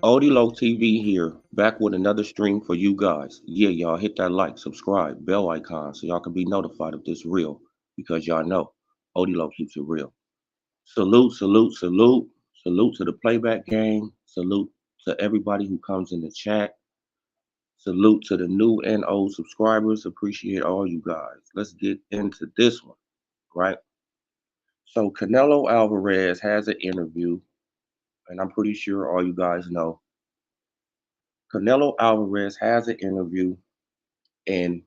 Odilo TV here, back with another stream for you guys. Yeah, y'all hit that like, subscribe, bell icon so y'all can be notified of this real because y'all know Odilo keeps it real. Salute, salute, salute, salute to the playback gang. Salute to everybody who comes in the chat. Salute to the new and old subscribers. Appreciate all you guys. Let's get into this one, right? So Canelo Alvarez has an interview, and I'm pretty sure all you guys know Canelo Alvarez has an interview, and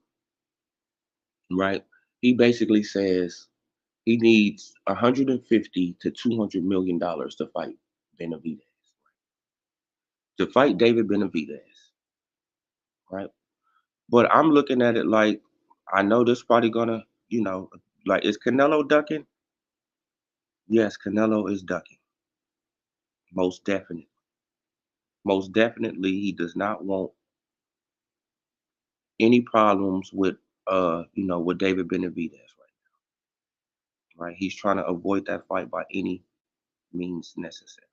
right, he basically says he needs 150 to 200 million dollars to fight Benavidez, to fight David Benavidez, right? But I'm looking at it like I know this probably gonna, like is Canelo ducking? Yes, Canelo is ducking, most definitely. Most definitely, he does not want any problems with, with David Benavidez, right? He's trying to avoid that fight by any means necessary,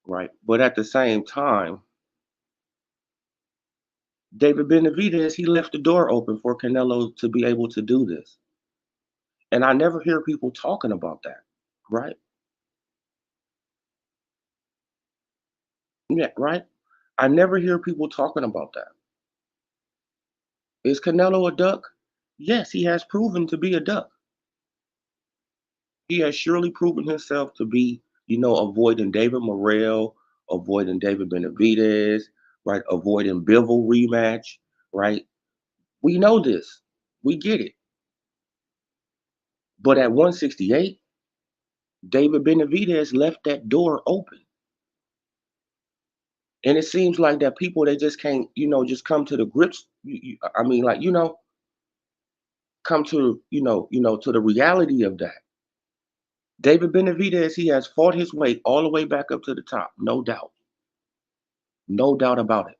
right? But at the same time, David Benavidez, he left the door open for Canelo to be able to do this. And I never hear people talking about that, right? Yeah, right? I never hear people talking about that. Is Canelo a duck? Yes, he has proven to be a duck. He has surely proven himself to be, avoiding David Morrell, avoiding David Benavidez, right? Avoiding Bivol rematch, right? We know this. We get it. But at 168, David Benavidez left that door open. And it seems like that people they just can't, just come to the grips. I mean, like, come to, to the reality of that. David Benavidez, he has fought his way all the way back up to the top, no doubt. No doubt about it.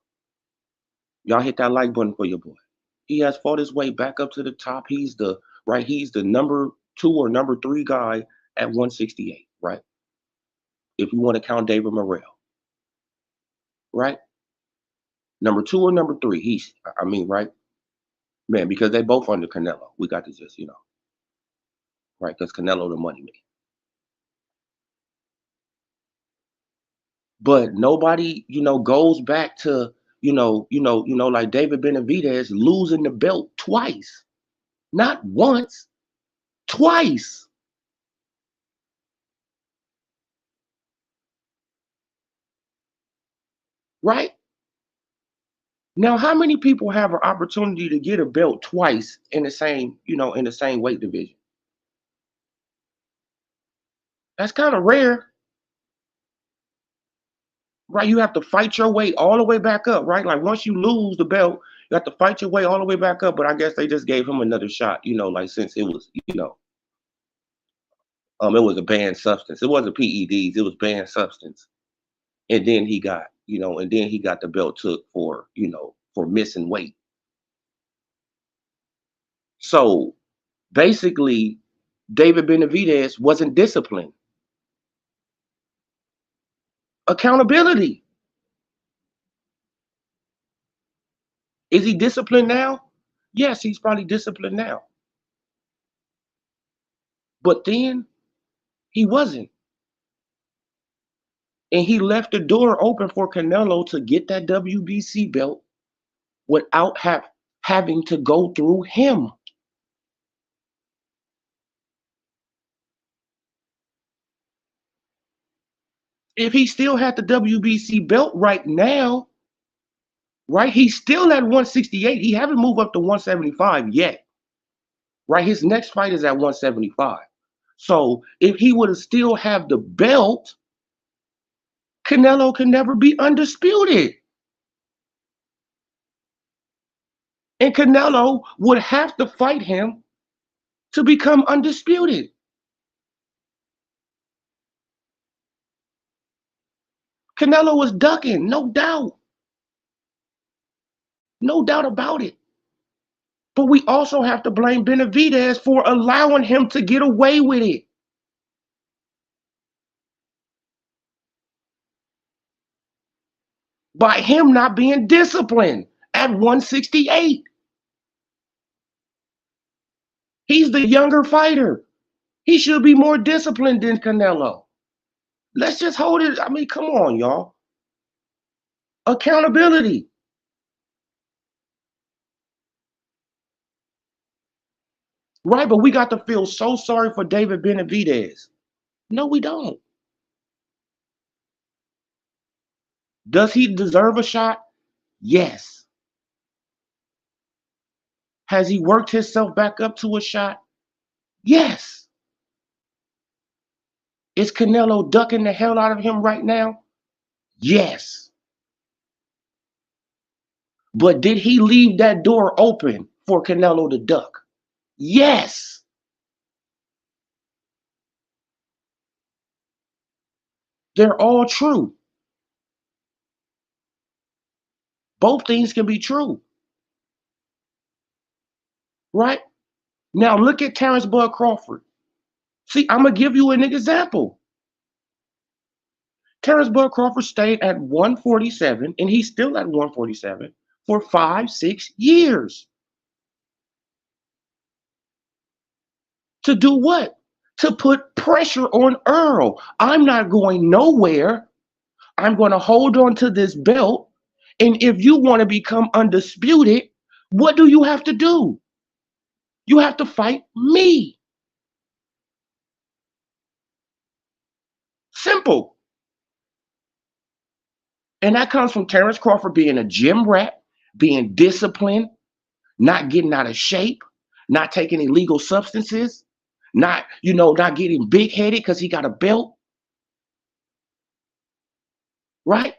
Y'all hit that like button for your boy. He has fought his way back up to the top. He's the number two or number three guy at 168, right? If you want to count David Morrell, right? Number two or number three, right? Man, because they both under Canelo. We got to just, right? Because Canelo the money man. But nobody, goes back to, like David Benavidez losing the belt twice. Not once, twice. Right? Now, how many people have an opportunity to get a belt twice in the same, in the same weight division? That's kind of rare, right? You have to fight your way all the way back up, right? Like once you lose the belt, you have to fight your way all the way back up. But I guess they just gave him another shot, like since it was, it was a banned substance. It wasn't PEDs, it was banned substance. And then he got the belt took for, for missing weight. So basically, David Benavidez wasn't disciplined. Accountability. Is he disciplined now? Yes, he's probably disciplined now. But then he wasn't. And he left the door open for Canelo to get that WBC belt without having to go through him. If he still had the WBC belt right now, right, he's still at 168. He haven't moved up to 175 yet. Right, his next fight is at 175. So if he would have still have the belt, Canelo can never be undisputed. And Canelo would have to fight him to become undisputed. Canelo was ducking, no doubt. No doubt about it. But we also have to blame Benavidez for allowing him to get away with it. by him not being disciplined at 168. He's the younger fighter. He should be more disciplined than Canelo. Let's just hold it. I mean, come on, y'all. Accountability. Right, but we got to feel so sorry for David Benavidez. No, we don't. Does he deserve a shot? Yes. Has he worked himself back up to a shot? Yes. Is Canelo ducking the hell out of him right now? Yes. But did he leave that door open for Canelo to duck? Yes. They're all true. Both things can be true. Right? Now look at Terrence Bud Crawford. See, I'm going to give you an example. Terrence Bud Crawford stayed at 147, and he's still at 147 for 5-6 years. To do what? To put pressure on Earl. I'm not going nowhere. I'm going to hold on to this belt. And if you want to become undisputed, what do you have to do? You have to fight me. Simple. And that comes from Terrence Crawford being a gym rat, being disciplined, not getting out of shape, not taking illegal substances, not getting big headed because he got a belt. Right?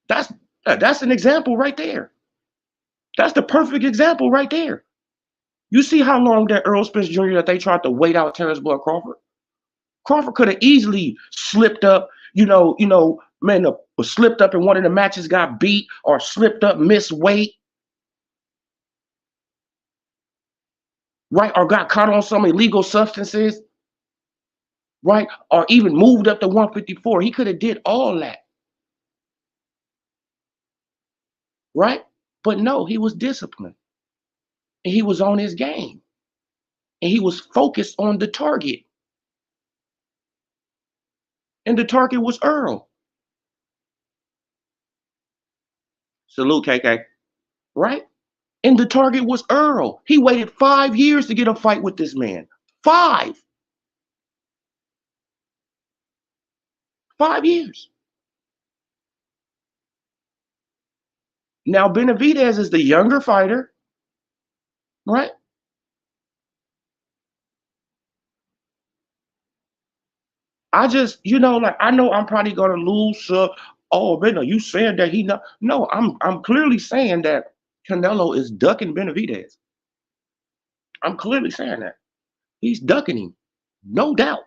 That's that's an example right there. That's the perfect example right there. You see how long that Earl Spence Jr. that they tried to wait out Terrence Bud Crawford? Crawford could have easily slipped up, man, slipped up in one of the matches, got beat, or slipped up, missed weight, right? Or got caught on some illegal substances, right? Or even moved up to 154. He could have did all that, right? But no, he was disciplined. And he was on his game. And he was focused on the target. And the target was Earl. Salute, KK. Right? And the target was Earl. He waited 5 years to get a fight with this man. 5. 5 years. Now Benavidez is the younger fighter, right? I just, like I know I'm probably gonna lose. Oh, man, you saying that he not? No, I'm clearly saying that Canelo is ducking Benavidez. I'm clearly saying that he's ducking him, no doubt.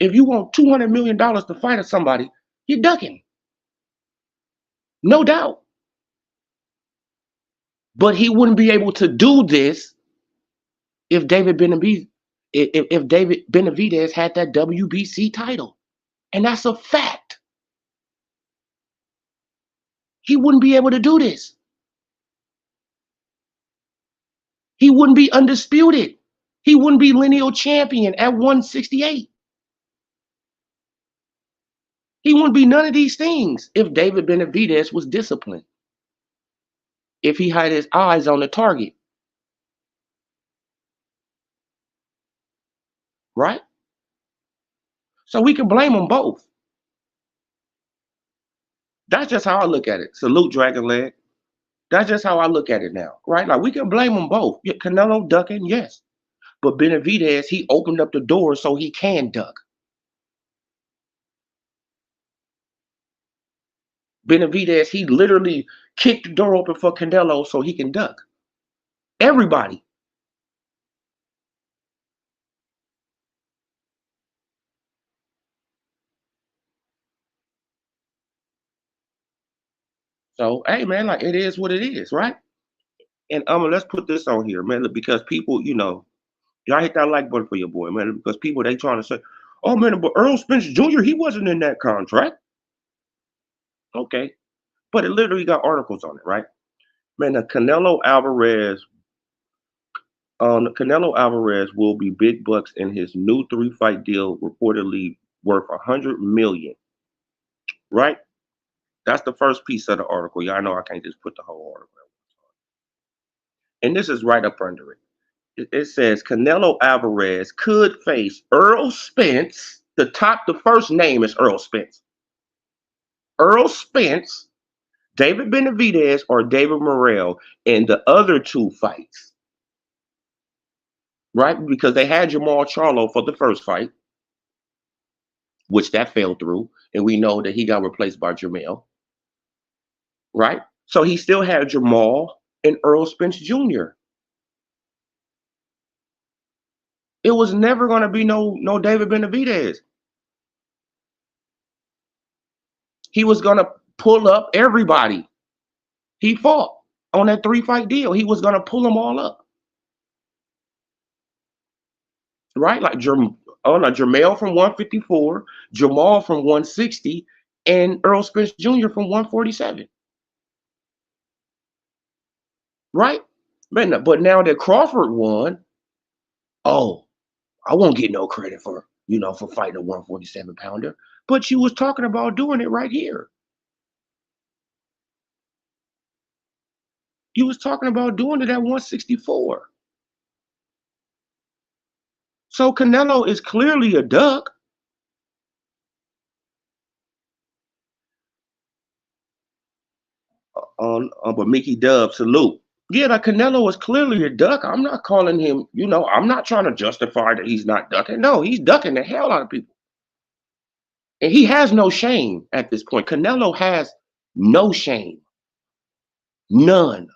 If you want $200 million to fight somebody, you're ducking, no doubt. But he wouldn't be able to do this if David Benavidez had that WBC title, and that's a fact. He wouldn't be able to do this. He wouldn't be undisputed. He wouldn't be lineal champion at 168. He wouldn't be none of these things if David Benavidez was disciplined, if he had his eyes on the target, right? So we can blame them both. That's just how I look at it. Salute, Dragon Leg. That's just how I look at it now, right? Like we can blame them both. Yeah, Canelo ducking, yes. But Benavidez, he opened up the door so he can duck. Benavidez, he literally kicked the door open for Canelo so he can duck. Everybody. So, hey, man, like it is what it is, right? And let's put this on here, man, because people, Y'all hit that like button for your boy, man, because people they trying to say, oh man, but Earl Spence Jr. he wasn't in that contract. Okay, but it literally got articles on it, right? Man, the Canelo Alvarez will be big bucks in his new 3-fight deal, reportedly worth 100 million. Right? That's the first piece of the article. Y'all know I can't just put the whole article. And this is right up under it. It says Canelo Alvarez could face Earl Spence. The first name is Earl Spence. Earl Spence, David Benavidez, or David Morrell in the other two fights. Right? Because they had Jamal Charlo for the first fight, which that fell through. And we know that he got replaced by Jamel. Right? So he still had Jamal and Earl Spence Jr. It was never going to be no David Benavidez. He was going to pull up everybody he fought on that 3-fight deal. He was going to pull them all up. Right? Like Jermell from 154, Jamal from 160, and Earl Spence Jr. from 147. Right? Man, but now that Crawford won, oh, I won't get no credit for fighting a 147 pounder. But you was talking about doing it right here. You was talking about doing it at 164. So Canelo is clearly a duck. But Mickey Dub, salute. Yeah, like Canelo is clearly a duck. I'm not calling him, I'm not trying to justify that he's not ducking. No, he's ducking the hell out of people. And he has no shame at this point. Canelo has no shame. None.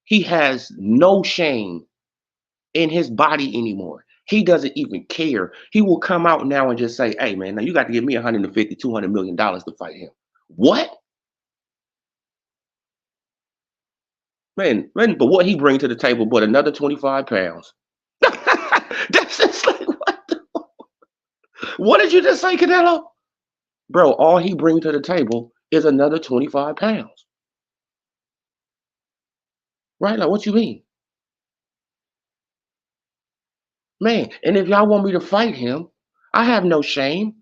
He has no shame in his body anymore. He doesn't even care. He will come out now and just say, hey, man, now you got to give me $150, $200 million to fight him. What? Man, but what he bring to the table but another 25 pounds. That's just like, what did you just say, Canelo? Bro, all he brings to the table is another 25 pounds. Right? Like, what you mean? Man, and if y'all want me to fight him, I have no shame.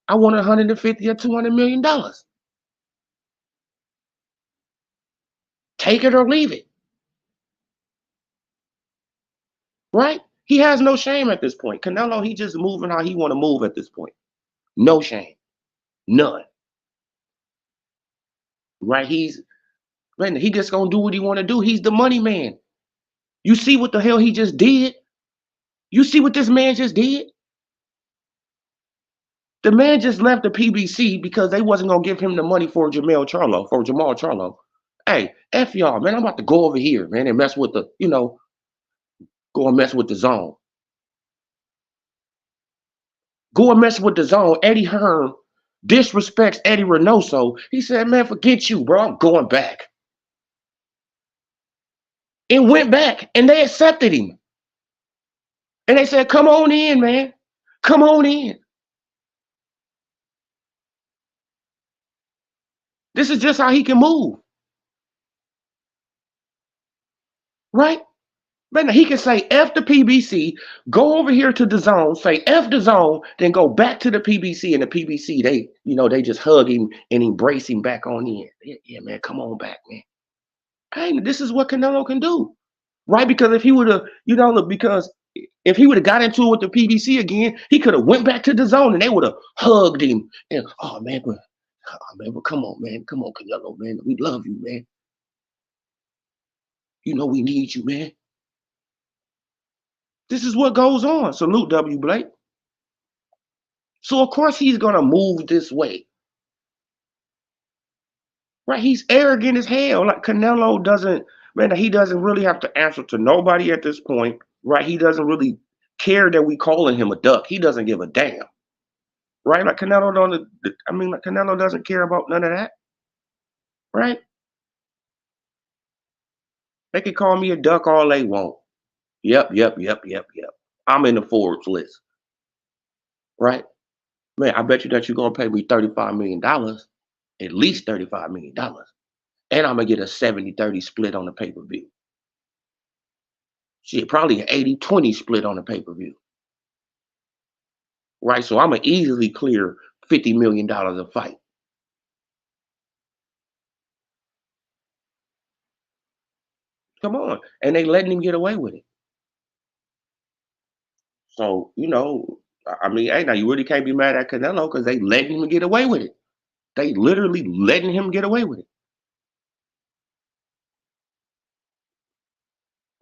I want 150 or $200 million. Take it or leave it. Right? He has no shame at this point. Canelo, he just moving how he want to move at this point. No shame. None. Right? He just gonna do what he want to do. He's the money man. You see what the hell he just did? You see what this man just did? The man just left the PBC because they wasn't gonna give him the money for Jamal Charlo. Hey, F y'all, man. I'm about to go over here, man, and mess with go and mess with the zone. Go and mess with the zone. Eddie Hearn disrespects Eddie Reynoso. He said, man, forget you, bro. I'm going back. And went back, and they accepted him. And they said, come on in, man. Come on in. This is just how he can move. Right? Man, he can say F the PBC, go over here to the zone, say F the zone, then go back to the PBC, and the PBC, they just hug him and embrace him back on in. Yeah, man, come on back, man. Hey, this is what Canelo can do. Right? Because if he would have, because if he would have got into it with the PBC again, he could have went back to the zone and they would have hugged him. And but come on, man. Come on, Canelo, man. We love you, man. We need you, man. This is what goes on. Salute, W. Blake. So of course he's gonna move this way. Right? He's arrogant as hell. Like Canelo he doesn't really have to answer to nobody at this point. Right? He doesn't really care that we calling him a duck. He doesn't give a damn. Right? Like Canelo doesn't care about none of that. Right? They can call me a duck all they want. Yep, yep, yep, yep, yep. I'm in the Forbes list, right? Man, I bet you that you're gonna pay me $35 million, at least $35 million. And I'm gonna get a 70-30 split on the pay-per-view. Shit, probably an 80-20 split on the pay-per-view. Right? So I'm gonna easily clear $50 million a fight. Come on. And they letting him get away with it. So, I mean, hey, now you really can't be mad at Canelo because they letting him get away with it. They literally letting him get away with it.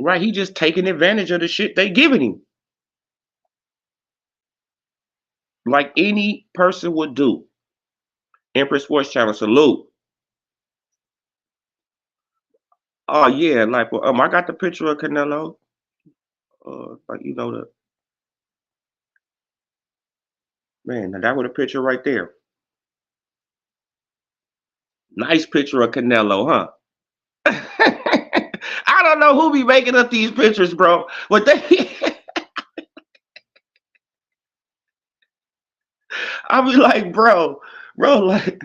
Right? He just taking advantage of the shit they giving him. Like any person would do. Empress Sports Channel, salute. Oh yeah, like well, I got the picture of Canelo. Like the man, now that was a picture right there. Nice picture of Canelo, huh? I don't know who be making up these pictures, bro. But they, I be like, bro, like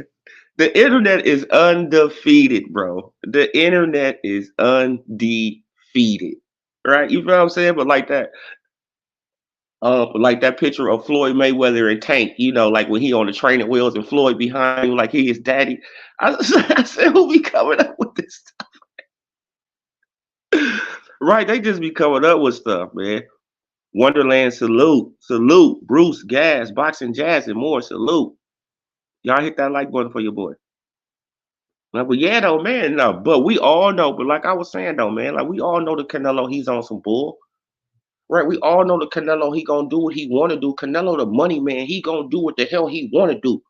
the internet is undefeated, bro. The internet is undefeated, right? You know what I'm saying? But like that picture of Floyd Mayweather and Tank, like when he on the training wheels and Floyd behind him, like he his daddy. I said, who be coming up with this stuff? Right? They just be coming up with stuff, man. Wonderland, salute, salute, Bruce, Gas, Boxing Jazz, and more, salute. Y'all hit that like button for your boy. But yeah, though, man, no, but we all know, but like I was saying though, man, like we all know the Canelo, he's on some bull. Right? We all know the Canelo, he gonna do what he wanna do. Canelo the money man, he gonna do what the hell he wanna do.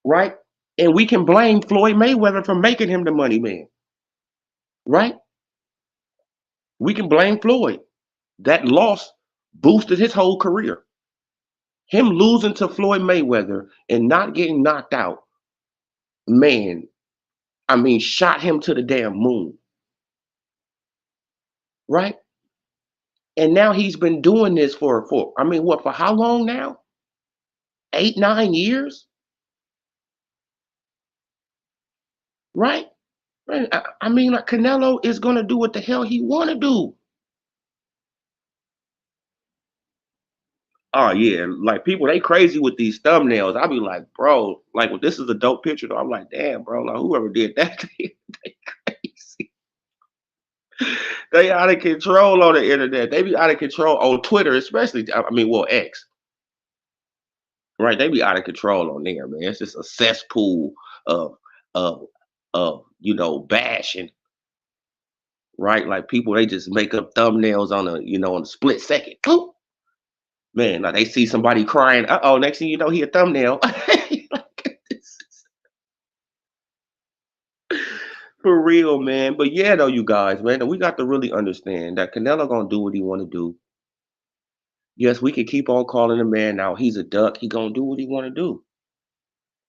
Right? And we can blame Floyd Mayweather for making him the money man. Right? We can blame Floyd. That loss boosted his whole career. Him losing to Floyd Mayweather and not getting knocked out, man, I mean, shot him to the damn moon. Right? And now he's been doing this for I mean, what, for how long now? 8, 9 years? Right? Man, I mean, like Canelo is gonna do what the hell he wanna do. Oh yeah, like people they crazy with these thumbnails. I be like, bro, like well, this is a dope picture though. I'm like, damn, bro, like whoever did that, they crazy. They out of control on the internet. They be out of control on Twitter, especially. I mean, well, X, right? They be out of control on there, man. It's just a cesspool of of bashing, right? Like people, they just make up thumbnails on a split second. Boop. Man, like they see somebody crying. Oh, next thing you know, he a thumbnail. For real, man. But yeah, though, you guys, man, we got to really understand that Canelo gonna do what he want to do. Yes, we can keep on calling the man out. He's a duck. He gonna do what he want to do,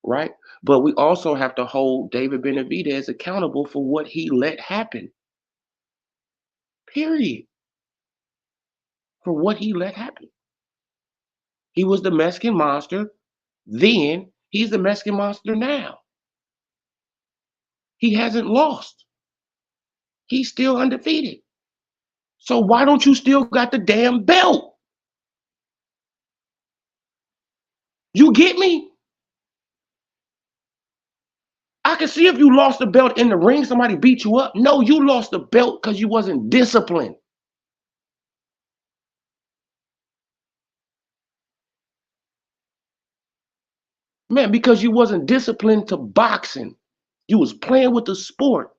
right? But we also have to hold David Benavidez accountable for what he let happen. Period. For what he let happen. He was the Mexican monster. Then he's the Mexican monster now. He hasn't lost. He's still undefeated. So why don't you still got the damn belt? You get me? I can see if you lost the belt in the ring, somebody beat you up. No, you lost the belt because you wasn't disciplined. Man, because you wasn't disciplined to boxing. You was playing with the sport,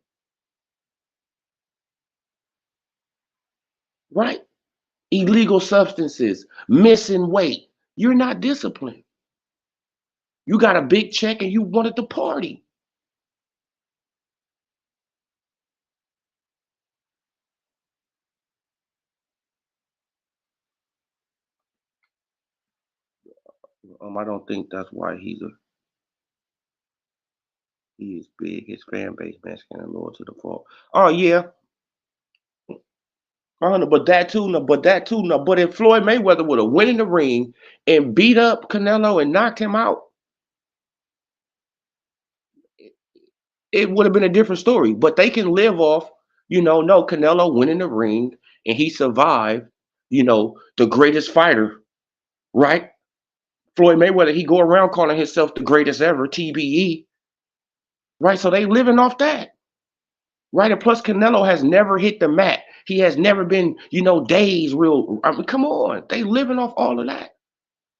right? Illegal substances, missing weight. You're not disciplined. You got a big check and you wanted to party. I don't think that's why he's a He is big. His fan base, man, is kind of loyal to the fault. Oh yeah, I don't know, but that too, no, but that too, no. But if Floyd Mayweather would have went in the ring and beat up Canelo and knocked him out, it would have been a different story. But they can live off, no, Canelo went in the ring and he survived, the greatest fighter, right? Floyd Mayweather, he go around calling himself the greatest ever, TBE, right? So they living off that, right? And plus, Canelo has never hit the mat. He has never been, days real. I mean, come on, they living off all of that,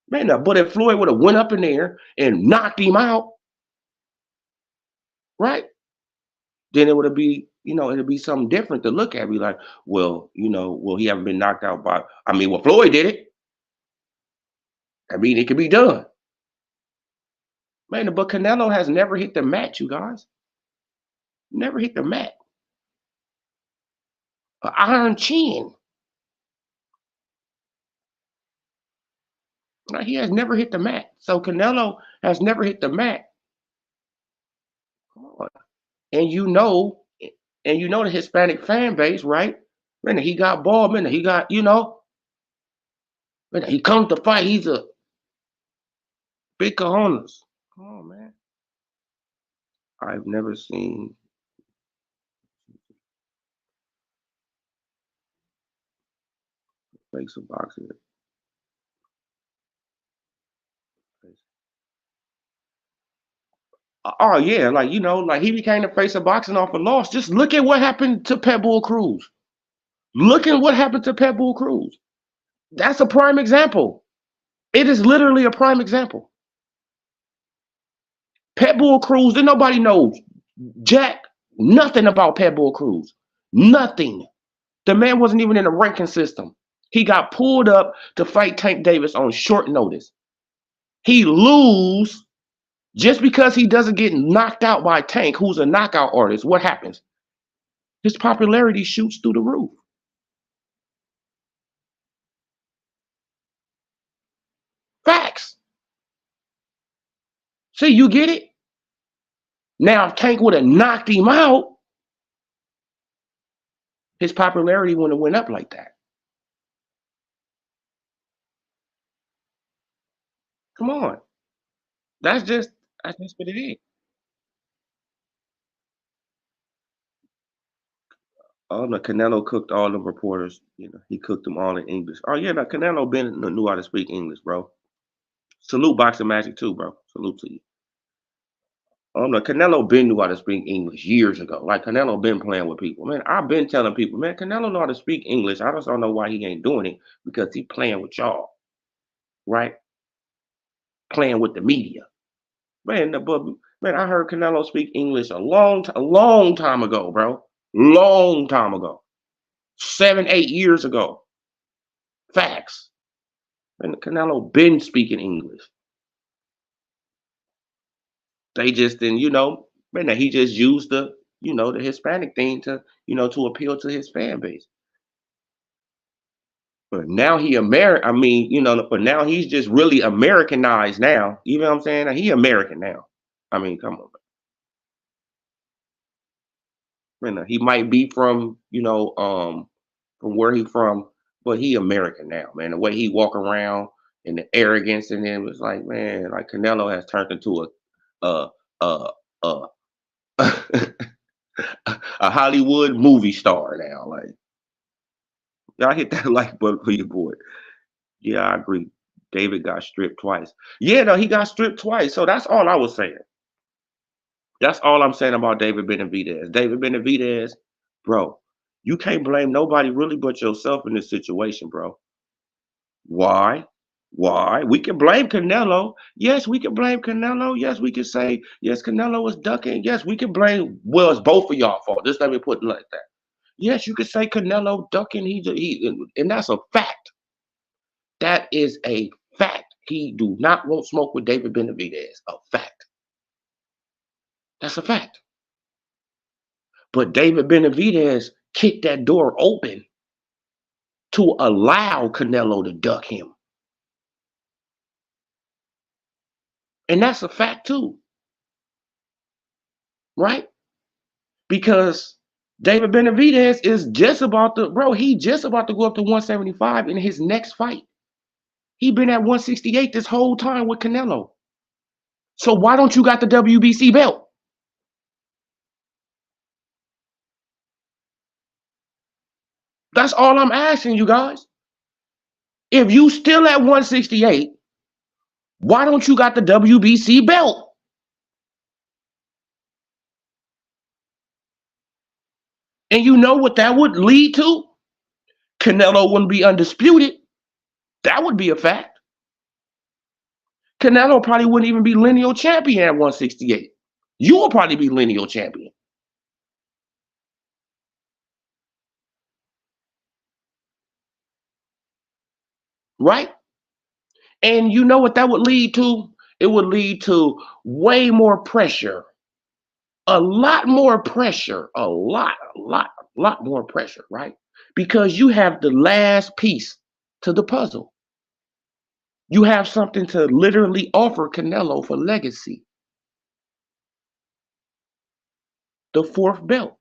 man. But if Floyd would have went up in there and knocked him out, right? Then it would be, it'd be something different to look at. Be like, well, he haven't been knocked out by. I mean, well, Floyd did it. I mean, it could be done, man. But Canelo has never hit the mat, you guys. Never hit the mat. An iron chin. Right? He has never hit the mat. So Canelo has never hit the mat. Come on. And the Hispanic fan base, right? Man, he got ball, man. He got, man, he comes to fight. He's a big cojones. Come on, man. I've never seen face of boxing. Oh yeah, like he became the face of boxing off a loss. Just look at what happened to Pitbull Cruz. Look at what happened to Pitbull Cruz. That's a prime example. It is literally a prime example. Pitbull Cruz, then nobody knows Jack nothing about Pitbull Cruz. Nothing. The man wasn't even in the ranking system. He got pulled up to fight Tank Davis on short notice. He lose just because he doesn't get knocked out by Tank, who's a knockout artist. What happens? His popularity shoots through the roof. Facts. See, you get it? Now, if Tank would have knocked him out, his popularity wouldn't have went up like that. Come on. That's just what it is. Oh no, Canelo cooked all them reporters. He cooked them all in English. Oh yeah, now Canelo been knew how to speak English, bro. Salute Boxing Magic too, bro. Salute to you. Oh no, Canelo been knew how to speak English years ago. Like Canelo been playing with people, man. I've been telling people, man, Canelo know how to speak English. I just don't know why he ain't doing it because he playing with y'all, right? Playing with the media, man. But man, I heard Canelo speak English a long time ago, bro. Long time ago, 7, 8 years ago. Facts. And Canelo been speaking English. They just didn't, man, he just used the Hispanic thing to appeal to his fan base. But now I mean, but now he's just really Americanized now. You know what I'm saying? He American now. I mean, come on, man. He might be from where he from, but he American now, man. The way he walk around and the arrogance in him is like, man, like Canelo has turned into a a a a Hollywood movie star now. Like, y'all hit that like button for your boy. Yeah, I agree. David got stripped twice. Yeah, no, he got stripped twice. So that's all I was saying. That's all I'm saying about David Benavidez. David Benavidez, bro, you can't blame nobody really but yourself in this situation, bro. Why? Why? We can blame Canelo. Yes, we can blame Canelo. Yes, we can say, yes, Canelo was ducking. Yes, we can blame, well, it's both of y'all fault. Just let me put it like that. Yes, you could say Canelo ducking. And that's a fact. That is a fact. He do not want smoke with David Benavidez. A fact. That's a fact. But David Benavidez kicked that door open to allow Canelo to duck him. And that's a fact too. right? Because David Benavidez is just about to, bro, he just about to go up to 175 in his next fight. He been at 168 this whole time with Canelo. So why don't you got the WBC belt? That's all I'm asking you guys. If you still at 168, why don't you got the WBC belt? And you know what that would lead to? Canelo wouldn't be undisputed. That would be a fact. Canelo probably wouldn't even be lineal champion at 168. You will probably be lineal champion. Right? And you know what that would lead to? It would lead to way more pressure. A lot more pressure. A lot more pressure, right? Because you have the last piece to the puzzle. You have something to literally offer Canelo for legacy. The fourth belt.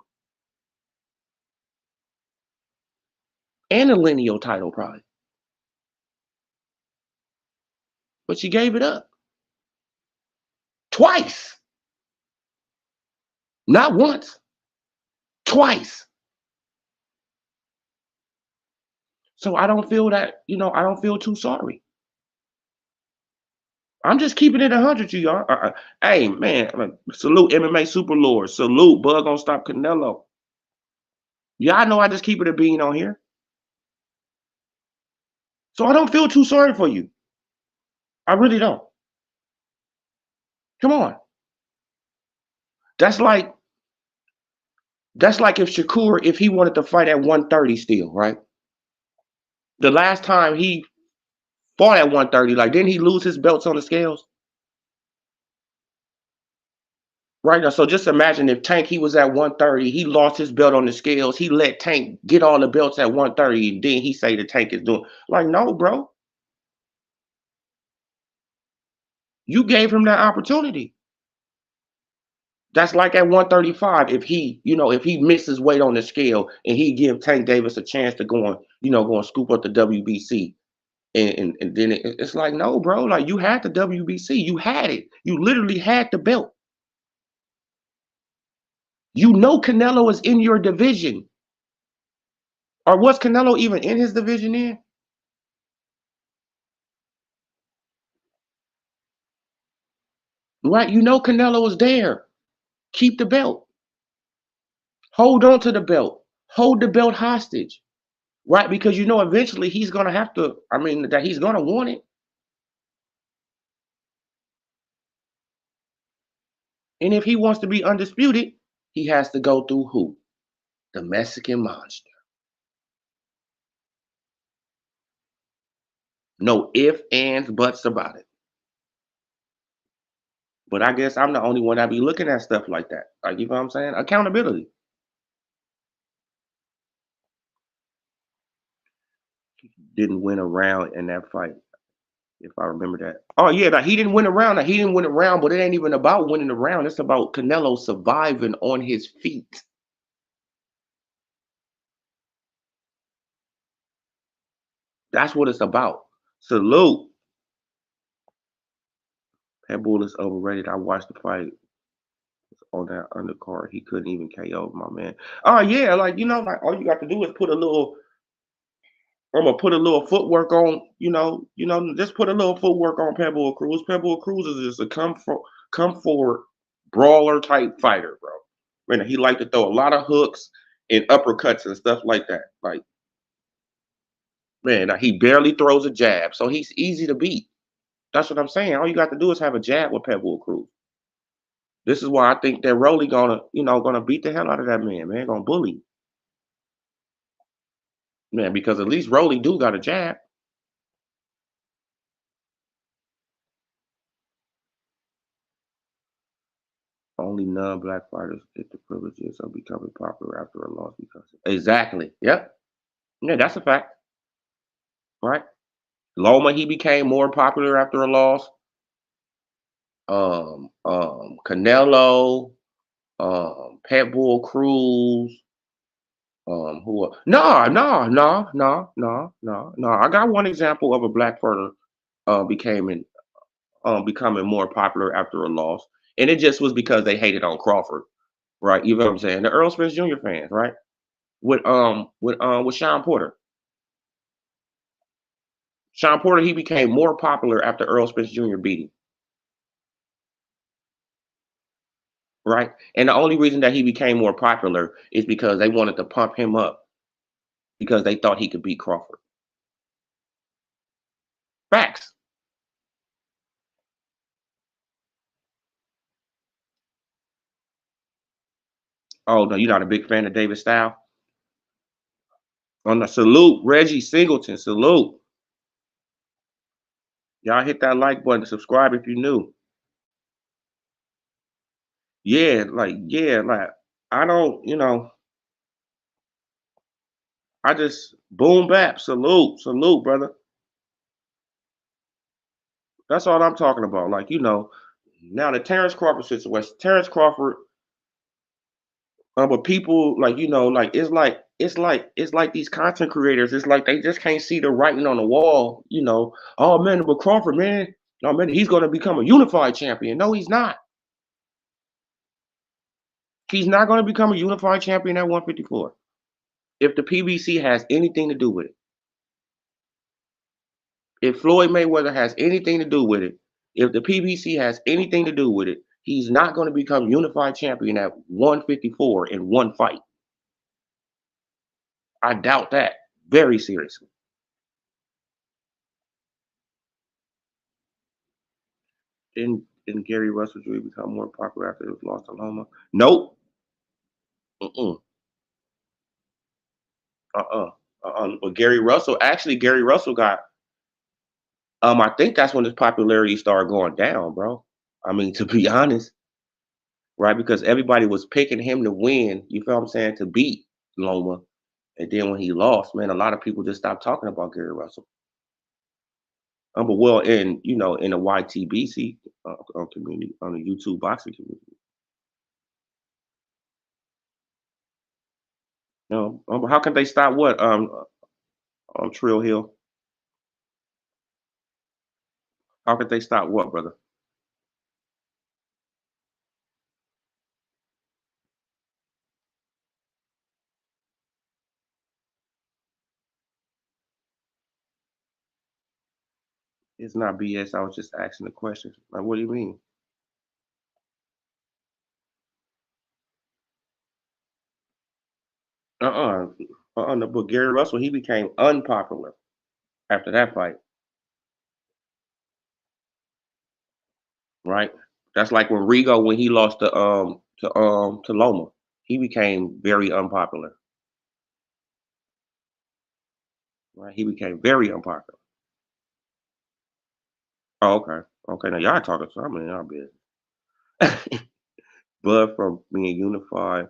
And a lineal title, probably. But she gave it up. Twice. Not once. Twice. So I don't feel that, I don't feel too sorry. I'm just keeping it 100, you y'all. Hey, man, salute MMA Super Lord. Salute Bug on Stop Canelo. Y'all know I just keep it a bean on here. So I don't feel too sorry for you. I really don't. Come on. That's like if Shakur, if he wanted to fight at 130 still, right? The last time he fought at 130, like, didn't he lose his belts on the scales? Right now, so just imagine if Tank, he was at 130, he lost his belt on the scales, he let Tank get all the belts at 130, and then he say the Tank is doing, like, no, bro. You gave him that opportunity. That's like at 135, if he misses weight on the scale and he give Tank Davis a chance to go and scoop up the WBC. And then it's like, no, bro, like, you had the WBC, you had it. You literally had the belt. You know Canelo is in your division. Or was Canelo even in his division then? Right? You know Canelo is there. Keep the belt. Hold on to the belt. Hold the belt hostage. Right? Because eventually he's gonna have to, that he's gonna want it. And if he wants to be undisputed, he has to go through who? The Mexican monster. No ifs, ands, buts about it. But I guess I'm the only one that be looking at stuff like that. Like, you know what I'm saying? Accountability. Didn't win a round in that fight, if I remember that. Oh yeah, like, he didn't win a round. Like, he didn't win a round, but it ain't even about winning the round. It's about Canelo surviving on his feet. That's what it's about. Salute. That Bull is overrated. I watched the fight on that undercard. He couldn't even KO my man. Oh yeah, like, like, all you got to do is put a little. I'm gonna put a little footwork on. Just put a little footwork on Pebble Cruz. Pebble Cruz is just a come forward brawler type fighter, bro. Man, he like to throw a lot of hooks and uppercuts and stuff like that. Like, man, he barely throws a jab, so he's easy to beat. That's what I'm saying. All you got to do is have a jab with Pebble Cruz. This is why I think that Rolly gonna beat the hell out of that man, gonna bully. Man, because at least Rolly do got a jab. Only non-black fighters get the privileges of becoming popular after a loss because exactly. Yep. Yeah, that's a fact. Right. Loma, he became more popular after a loss. Canelo. Bull Cruz. Who? No, no, no, no, no, no, no. I got one example of a black fighter becoming becoming more popular after a loss, and it just was because they hated on Crawford, right? You know what I'm saying? The Earl Spence Jr. fans, right? With Sean Porter. Sean Porter, he became more popular after Earl Spence Jr. beat him, right? And the only reason that he became more popular is because they wanted to pump him up because they thought he could beat Crawford. Facts. Oh no, you're not a big fan of David Style? On the salute, Reggie Singleton, salute. Y'all hit that like button, subscribe if you're new. Yeah, like I don't, I just boom bap, salute, brother. That's all I'm talking about. Like, now the Terrence Crawford situation, Terrence Crawford, but people like, like it's like these content creators, it's like they just can't see the writing on the wall. Oh man, but Crawford, man, no man, he's gonna become a unified champion. No, he's not. He's not gonna become a unified champion at 154. If the PBC has anything to do with it. If Floyd Mayweather has anything to do with it, if the PBC has anything to do with it, he's not going to become unified champion at 154 in one fight. I doubt that very seriously. Didn't Gary Russell Jr. become more popular after he lost to Loma? Nope. Mm-mm. Uh-uh. But Gary Russell got I think that's when his popularity started going down, bro. I mean, to be honest, right? Because everybody was picking him to win, you feel what I'm saying, to beat Loma. And then when he lost, man, a lot of people just stopped talking about Gary Russell. But well, in the YTBC community, on the YouTube boxing community, how can they stop what on Trill Hill? How could they stop what, brother? It's not BS. I was just asking the question. Like, what do you mean? Uh-uh. No, but Gary Russell, he became unpopular after that fight, right? That's like when Rigo, when he lost to Loma, he became very unpopular. Right? He became very unpopular. Oh, okay. Okay, now y'all talking something in y'all business. But from being unified,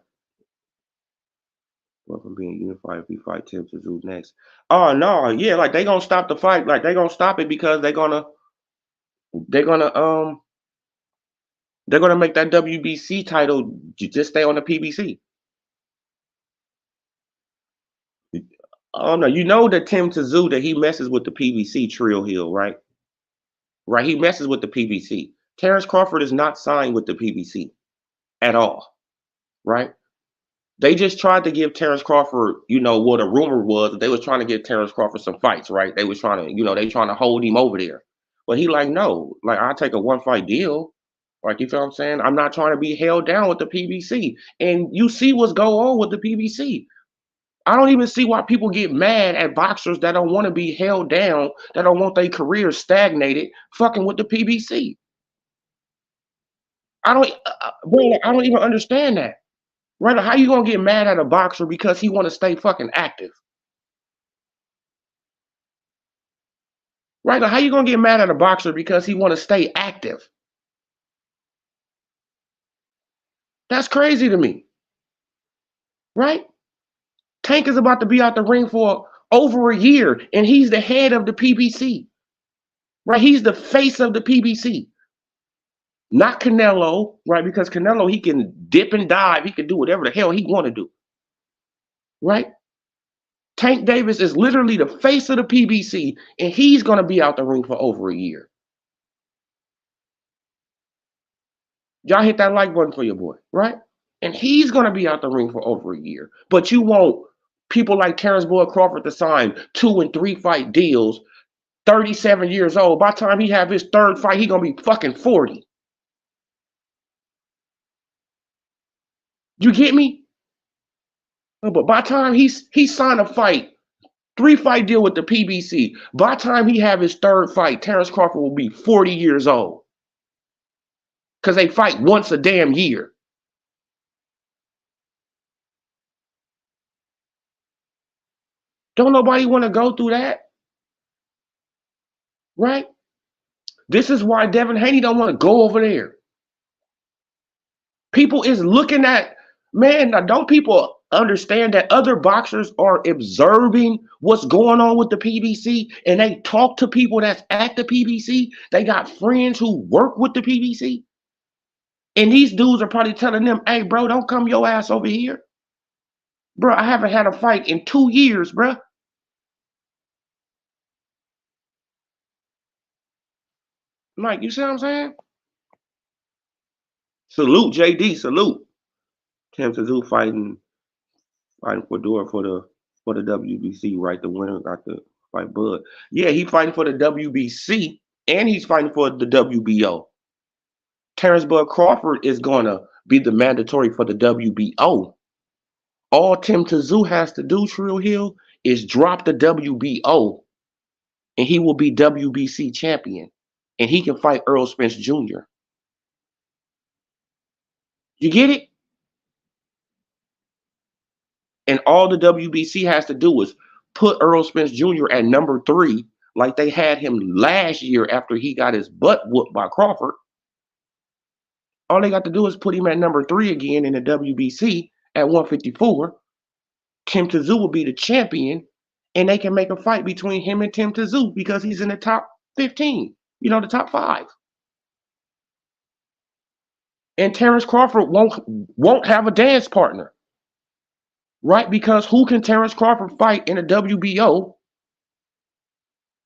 if we fight Tim to do next. Oh no, yeah, like they gonna stop the fight. Like they gonna stop it because they're gonna make that WBC title just stay on the PBC. Oh no, you know that Tim Tszyu that he messes with the PBC Trill Hill, right? Right, he messes with the PBC. Terrence Crawford is not signed with the PBC at all, right? They just tried to give Terrence Crawford, what a rumor was that they was trying to give Terrence Crawford some fights, right? They was trying to, they trying to hold him over there. But he like, no, like I'll take a one fight deal. Like you feel what I'm saying? I'm not trying to be held down with the PBC. And you see what's going on with the PBC. I don't even see why people get mad at boxers that don't want to be held down, that don't want their careers stagnated, fucking with the PBC. I don't even understand that. Right? How you gonna get mad at a boxer because he want to stay fucking active? Right? How you gonna get mad at a boxer because he want to stay active? That's crazy to me. Right? Tank is about to be out the ring for over a year, and he's the head of the PBC. Right? He's the face of the PBC. Not Canelo, right? Because Canelo, he can dip and dive. He can do whatever the hell he want to do, right? Tank Davis is literally the face of the PBC, and he's going to be out the ring for over a year. Y'all hit that like button for your boy, right? And he's going to be out the ring for over a year. But you want people like Terrence Boyd Crawford to sign 2 and 3 fight deals, 37 years old. By the time he have his third fight, he going to be fucking 40. You get me? But by the time he signed a fight, 3-fight deal with the PBC, by the time he have his third fight, Terrence Crawford will be 40 years old. Because they fight once a damn year. Don't nobody want to go through that. Right? This is why Devin Haney don't want to go over there. People is looking at, man, now don't people understand that other boxers are observing what's going on with the PBC, and they talk to people that's at the PBC? They got friends who work with the PBC. And these dudes are probably telling them, hey, bro, don't come your ass over here. Bro, I haven't had a fight in 2 years, bro. Like, you see what I'm saying? Salute, JD, salute. Tim Tszyu fighting for Dora for the WBC, right? The winner got to fight Bud. Yeah, he fighting for the WBC and he's fighting for the WBO. Terrence Bud Crawford is gonna be the mandatory for the WBO. All Tim Tszyu has to do, Trill Hill, is drop the WBO, and he will be WBC champion, and he can fight Earl Spence Jr. You get it? And all the WBC has to do is put Earl Spence Jr. at number 3, like they had him last year after he got his butt whooped by Crawford. All they got to do is put him at number 3 again in the WBC at 154. Tim Tszyu will be the champion, and they can make a fight between him and Tim Tszyu because he's in the top 15, the top 5. And Terrence Crawford won't have a dance partner, right? Because who can Terrence Crawford fight in a WBO,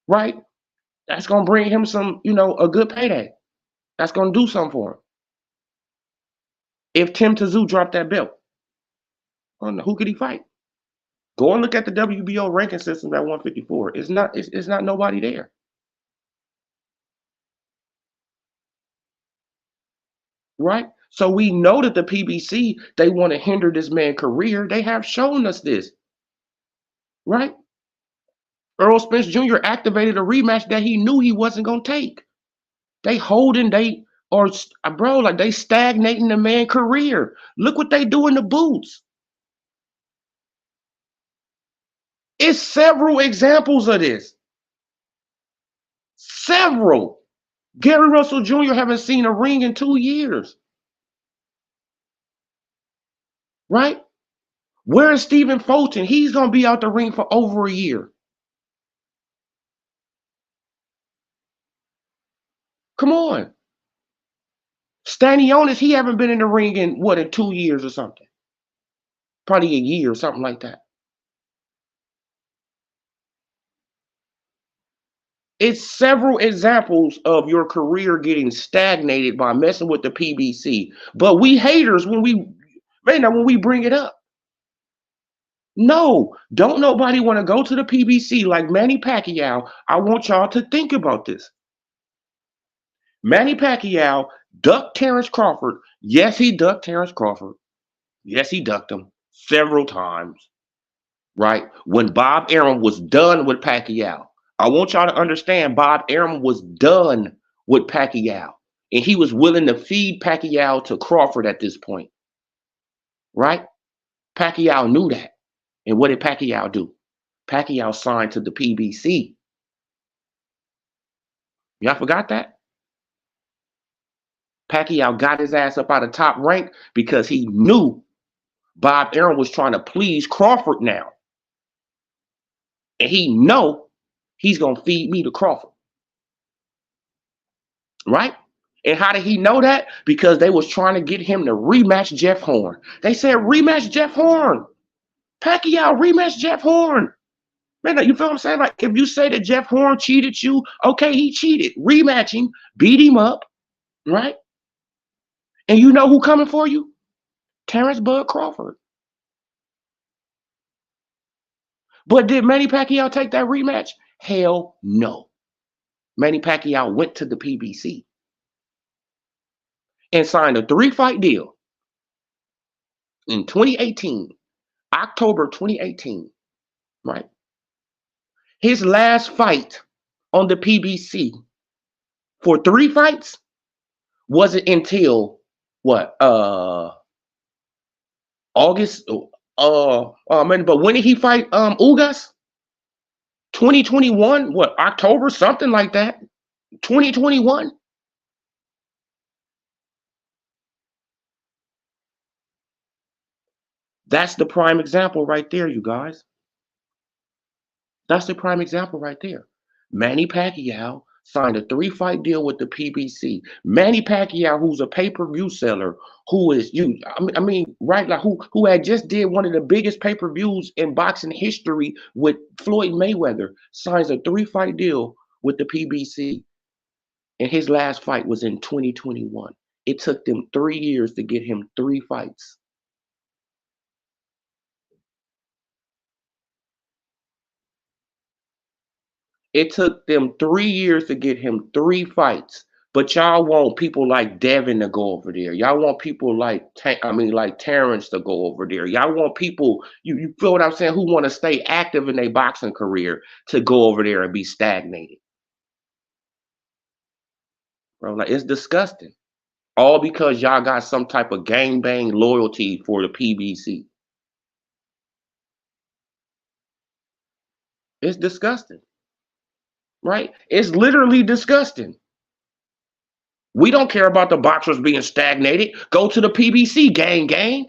right? That's going to bring him some, a good payday. That's going to do something for him. If Tim Tszyu dropped that belt, who could he fight? Go and look at the WBO ranking system at 154. It's not nobody there. Right? So we know that the PBC, they want to hinder this man's career. They have shown us this. Right? Earl Spence Jr. activated a rematch that he knew he wasn't going to take. They stagnating the man's career. Look what they do in the boots. It's several examples of this. Several. Gary Russell Jr. haven't seen a ring in 2 years. Right? Where is Stephen Fulton? He's going to be out the ring for over a year. Come on. Stanionis, he haven't been in the ring in 2 years or something. Probably a year or something like that. It's several examples of your career getting stagnated by messing with the PBC. But we haters, when we bring it up. No, don't nobody want to go to the PBC like Manny Pacquiao. I want y'all to think about this. Manny Pacquiao ducked Terrence Crawford. Yes, he ducked Terrence Crawford. Yes, he ducked him several times. Right? When Bob Arum was done with Pacquiao, I want y'all to understand Bob Arum was done with Pacquiao. And he was willing to feed Pacquiao to Crawford at this point. Right? Pacquiao knew that. And what did Pacquiao do? Pacquiao signed to the PBC. Y'all forgot that? Pacquiao got his ass up out of top rank because he knew Bob Arum was trying to please Crawford now. And he know he's going to feed me to Crawford. Right? And how did he know that? Because they was trying to get him to rematch Jeff Horn. They said, rematch Jeff Horn. Pacquiao, rematch Jeff Horn. Man, you feel what I'm saying? Like, if you say that Jeff Horn cheated you, okay, he cheated. Rematch him, beat him up, right? And you know who coming for you? Terrence Bud Crawford. But did Manny Pacquiao take that rematch? Hell no. Manny Pacquiao went to the PBC and signed a 3-fight deal in 2018, October 2018, right? His last fight on the PBC for 3 fights wasn't until what? August. Man, but when did he fight Ugas? 2021, what, October, something like that. 2021. That's the prime example right there, you guys. That's the prime example right there. Manny Pacquiao signed a 3-fight deal with the PBC. Manny Pacquiao, who's a pay-per-view seller, who is you, I mean, right, like who had just did one of the biggest pay-per-views in boxing history with Floyd Mayweather, signs a 3-fight deal with the PBC, and his last fight was in 2021. It took them 3 years to get him 3 fights. It took them 3 years to get him 3 fights. But y'all want people like Devin to go over there. Y'all want people like like Terrence to go over there. Y'all want people, you feel what I'm saying, who want to stay active in their boxing career to go over there and be stagnated. Bro, like, it's disgusting. All because y'all got some type of gangbang loyalty for the PBC. It's disgusting. Right? It's literally disgusting. We don't care about the boxers being stagnated. Go to the PBC, gang.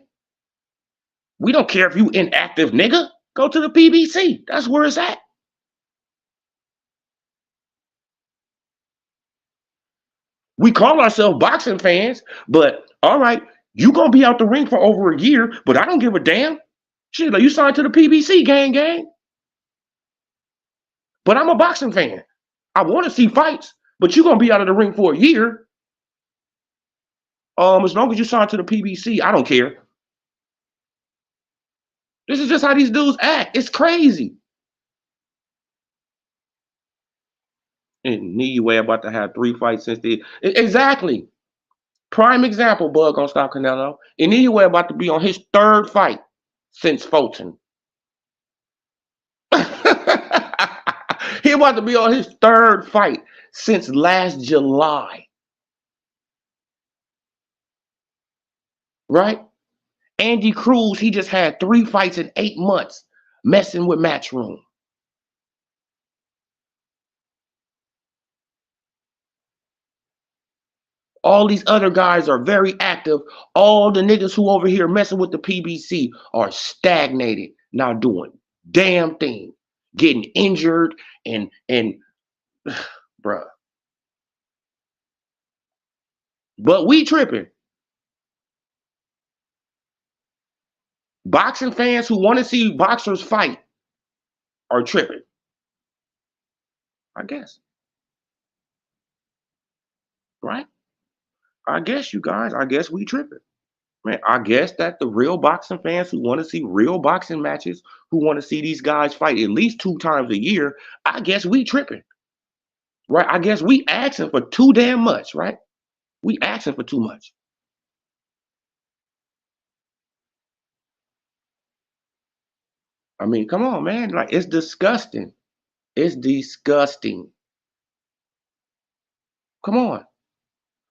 We don't care if you inactive, nigga. Go to the PBC. That's where it's at. We call ourselves boxing fans, but all right, you gonna be out the ring for over a year, but I don't give a damn. Shit, like, you signed to the PBC, gang. But I'm a boxing fan. I want to see fights, but you're gonna be out of the ring for a year. As long as you signed to the PBC, I don't care. This is just how these dudes act. It's crazy. And Niue about to have 3 fights since the exactly. Prime example, Bud gonna stop Canelo. And Niue about to be on his 3rd fight since Fulton. He about to be on his 3rd fight since last July. Right? Andy Cruz, he just had 3 fights in 8 months messing with Matchroom. All these other guys are very active. All the niggas who over here messing with the PBC are stagnated, not doing damn thing, getting injured and bruh. But we tripping. Boxing fans who want to see boxers fight are tripping. I guess. Right? I guess, you guys. I guess we tripping. Man, I guess that the real boxing fans who want to see real boxing matches, who want to see these guys fight at least 2 times a year, I guess we tripping. Right? I guess we asking for too damn much, right? We asking for too much. I mean, come on, man. Like, it's disgusting. It's disgusting. Come on.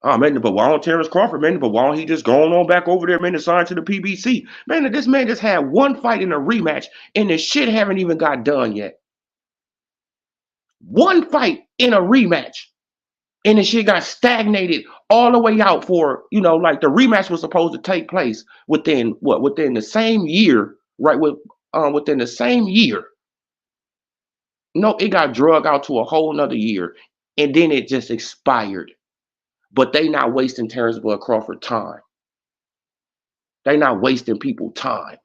Oh, man, but why don't Terrence Crawford, man? But why don't he just go on back over there, man, and sign to the PBC? Man, this man just had 1 fight in a rematch, and the shit haven't even got done yet. 1 fight in a rematch, and the shit got stagnated all the way out for, like, the rematch was supposed to take place within the same year, right? Within the same year. No, it got drug out to a whole nother year, and then it just expired. But they not wasting Terrence Bud Crawford time. They not wasting people time.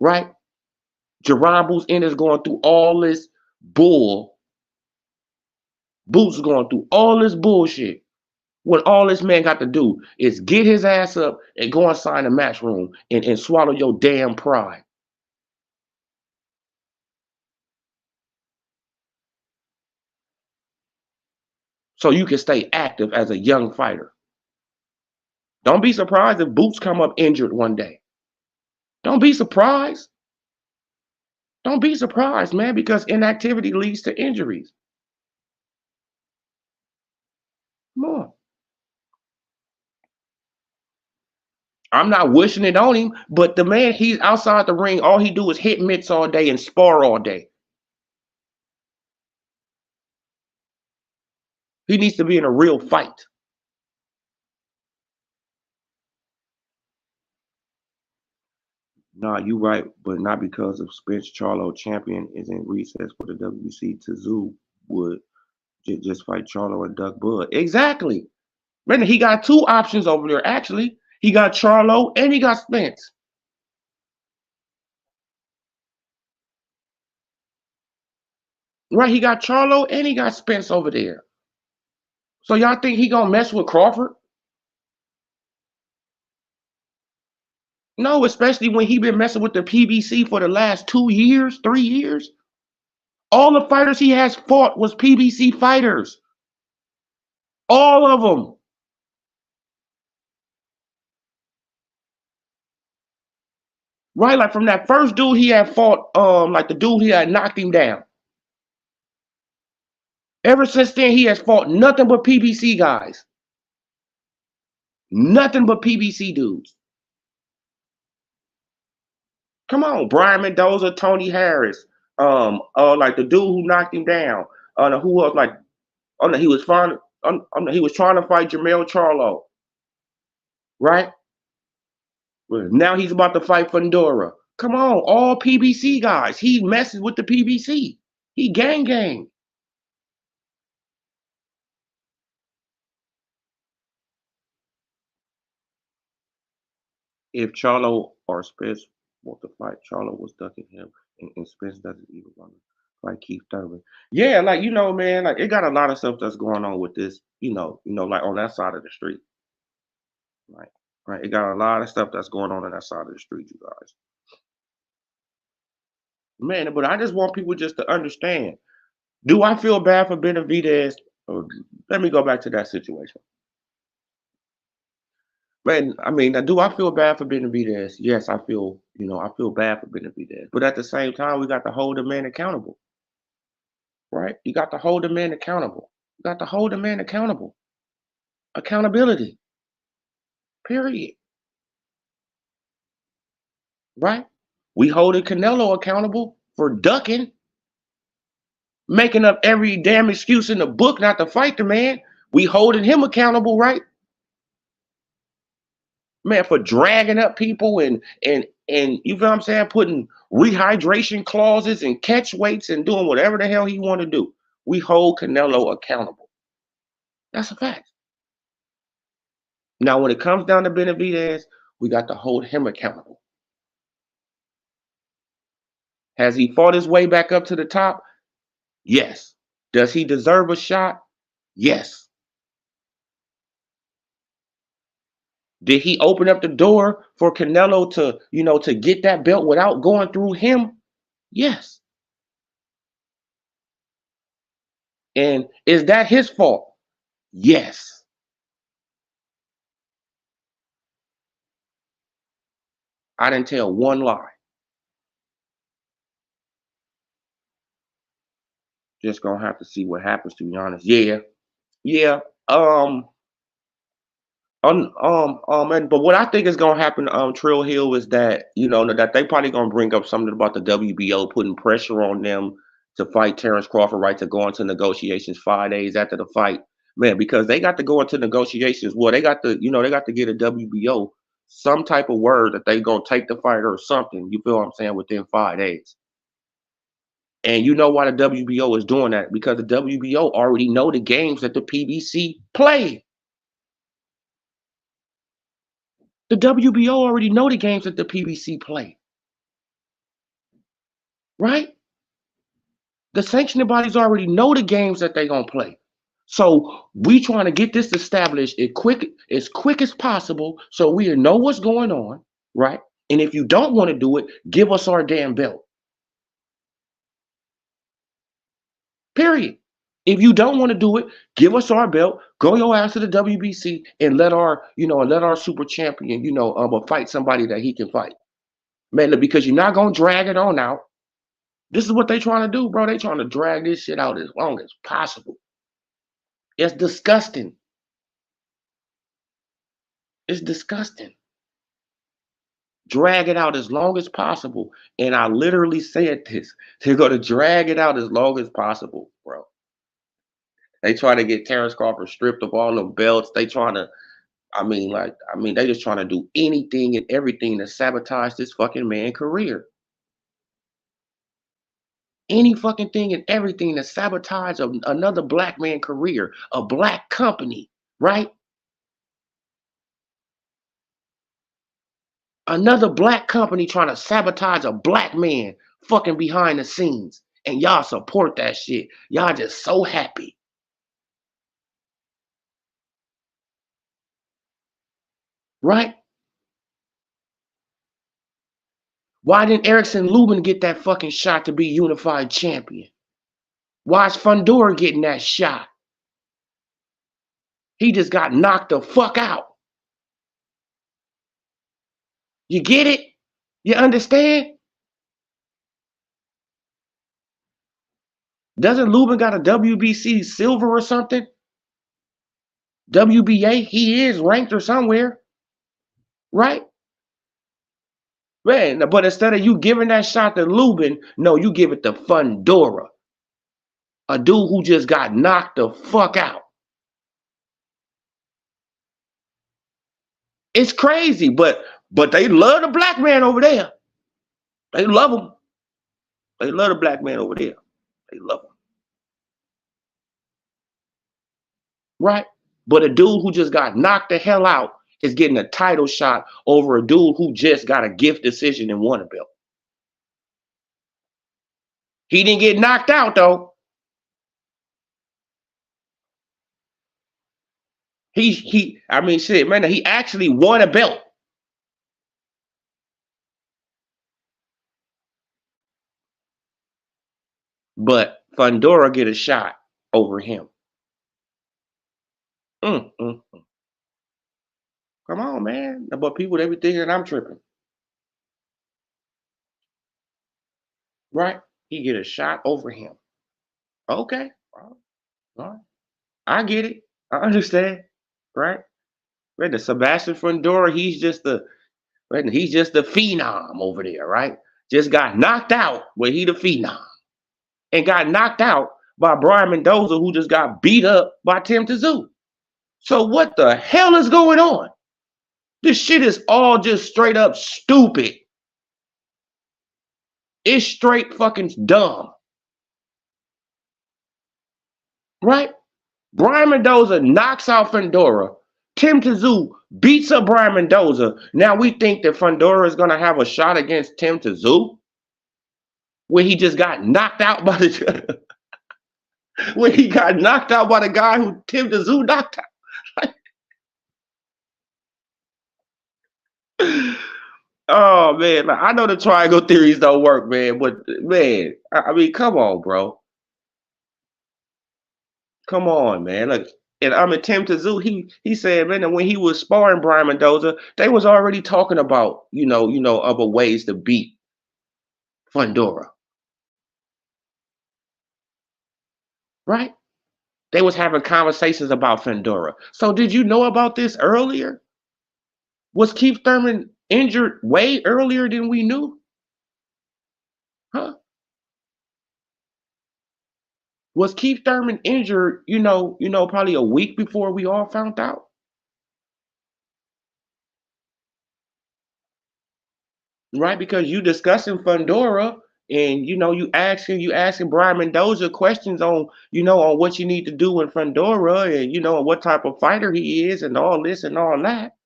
Right? Jerron Boots Ennis going through all this bull. Boots going through all this bullshit. What all this man got to do is get his ass up and go inside the match room and swallow your damn pride. So you can stay active as a young fighter. Don't be surprised if Boots come up injured one day. Don't be surprised. Don't be surprised, man, because inactivity leads to injuries. Come on. I'm not wishing it on him, but the man, he's outside the ring. All he do is hit mitts all day and spar all day. He needs to be in a real fight. Nah, you right, but not because of Spence Charlo champion is in recess for the WBC. Tszyu would just fight Charlo and Duck Bud. Exactly. Man, he got two options over there, actually. He got Charlo and he got Spence. Right, he got Charlo and he got Spence over there. So y'all think he gonna mess with Crawford? No, especially when he been messing with the PBC for the last 2 years, 3 years. All the fighters he has fought was PBC fighters. All of them. Right, like from that first dude he had fought, like the dude he had knocked him down. Ever since then, he has fought nothing but PBC guys. Nothing but PBC dudes. Come on, Brian Mendoza, Tony Harris, like the dude who knocked him down. Who was like, oh no, he was trying, he was trying to fight Jermell Charlo, right? Well, now he's about to fight Fundora. Come on, all PBC guys. He messes with the PBC. He gang. If Charlo or Spence want to fight, Charlo was ducking him, and Spence doesn't even want to fight Keith Thurman. Yeah, like man, like it got a lot of stuff that's going on with this, like on that side of the street. Right. It got a lot of stuff that's going on that side of the street, you guys. Man, but I just want people just to understand. Do I feel bad for Benavidez? Let me go back to that situation. Man, I mean, do I feel bad for Benavidez? Yes, I feel bad for Benavidez. But at the same time, we got to hold the man accountable, right? You got to hold the man accountable. You got to hold the man accountable. Accountability, period, right? We holding Canelo accountable for ducking, making up every damn excuse in the book not to fight the man. We holding him accountable, right? Man, for dragging up people and you feel what I'm saying, putting rehydration clauses and catch weights and doing whatever the hell he want to do. We hold Canelo accountable. That's a fact. Now, when it comes down to Benavidez, we got to hold him accountable. Has he fought his way back up to the top? Yes. Does he deserve a shot? Yes. Did he open up the door for Canelo to get that belt without going through him? Yes. And is that his fault? Yes. I didn't tell one lie. Just gonna have to see what happens, to be honest. Yeah. Yeah. But what I think is gonna happen, Trill Hill, is that that they probably gonna bring up something about the WBO putting pressure on them to fight Terrence Crawford, right? To go into negotiations 5 days after the fight, man, because they got to go into negotiations. Well, they got to get a WBO some type of word that they gonna take the fight or something. You feel what I'm saying? Within 5 days. And you know why the WBO is doing that? Because the WBO already know the games that the PBC play. The WBO already know the games that the PBC play. Right? The sanctioning bodies already know the games that they're gonna play. So we trying to get this established as quick as possible so we know what's going on, right? And if you don't want to do it, give us our damn belt. Period. If you don't want to do it, give us our belt. Go your ass to the WBC and let our super champion, fight somebody that he can fight. Man, because you're not gonna drag it on out. This is what they trying to do, bro. They trying to drag this shit out as long as possible. It's disgusting. It's disgusting. Drag it out as long as possible. And I literally said this. They're going to drag it out as long as possible, bro. They try to get Terrence Crawford stripped of all the belts. They trying to, they just trying to do anything and everything to sabotage this fucking man's career. Any fucking thing and everything to sabotage another black man career, a black company, right? Another black company trying to sabotage a black man fucking behind the scenes. And y'all support that shit. Y'all just so happy. Right? Why didn't Erickson Lubin get that fucking shot to be unified champion? Why is Fundora getting that shot? He just got knocked the fuck out. You get it? You understand? Doesn't Lubin got a WBC silver or something? WBA, he is ranked or somewhere. Right? Man, but instead of you giving that shot to Lubin, no, you give it to Fundora. A dude who just got knocked the fuck out. It's crazy, but they love the black man over there. They love him. They love the black man over there. They love him. Right? But a dude who just got knocked the hell out is getting a title shot over a dude who just got a gift decision and won a belt. He didn't get knocked out though. He actually won a belt. But Fundora get a shot over him. Come on, man. But people, they be thinking that I'm tripping. Right? He get a shot over him. Okay. All right. I get it. I understand. Right? Right. The Sebastian Fundora, he's just the phenom over there, right? Just got knocked out where he the phenom. And got knocked out by Brian Mendoza, who just got beat up by Tim Tszyu. So what the hell is going on? This shit is all just straight up stupid. It's straight fucking dumb. Right? Brian Mendoza knocks out Fundora. Tim Tszyu beats up Brian Mendoza. Now we think that Fundora is going to have a shot against Tim Tszyu? Where he just got knocked out by the where he got knocked out by the guy who Tim Tszyu knocked out. Oh man, I know the triangle theories don't work, man, but man, come on, bro. Come on, man. Look, and Tim Tszyu, he said, man, that when he was sparring Brian Mendoza, they was already talking about, other ways to beat Fundora. Right? They was having conversations about Fundora. So did you know about this earlier? Was Keith Thurman injured way earlier than we knew? Huh? Was Keith Thurman injured, probably a week before we all found out? Right? Because you discussing Fundora, And you asking Brian Mendoza questions on on what you need to do in Fundora, and what type of fighter he is and all this and all that.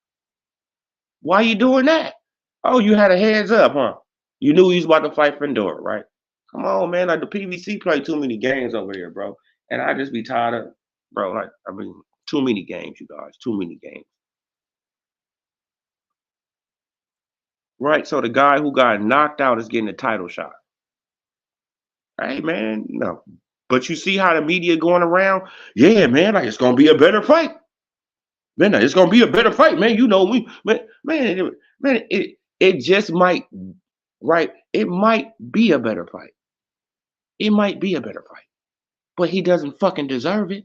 Why you doing that? Oh, you had a heads up, huh? You knew he was about to fight Fundora, right? Come on, man. Like the PBC play too many games over there, bro. And I just be tired of, bro. Like I mean, too many games, you guys. Too many games. Right. So the guy who got knocked out is getting a title shot. Hey, man, no. But you see how the media going around? Yeah, man. Like it's gonna be a better fight. Man, it's gonna be a better fight, man. Man. It just might, right? It might be a better fight. It might be a better fight, but he doesn't fucking deserve it.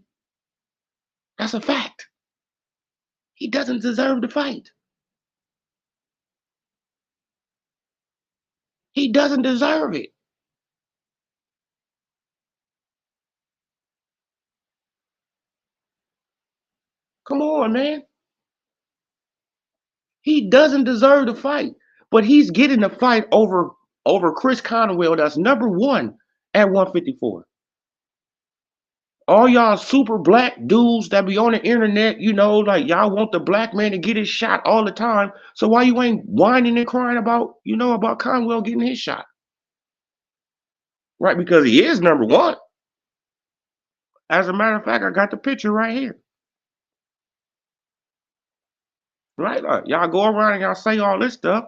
That's a fact. He doesn't deserve the fight. He doesn't deserve it. Come on, man. He doesn't deserve the fight, but he's getting the fight over Chris Conwell. That's number one at 154. All y'all super black dudes that be on the internet, like y'all want the black man to get his shot all the time. So why you ain't whining and crying about Conwell getting his shot? Right, because he is number one. As a matter of fact, I got the picture right here. Right, y'all go around and y'all say all this stuff.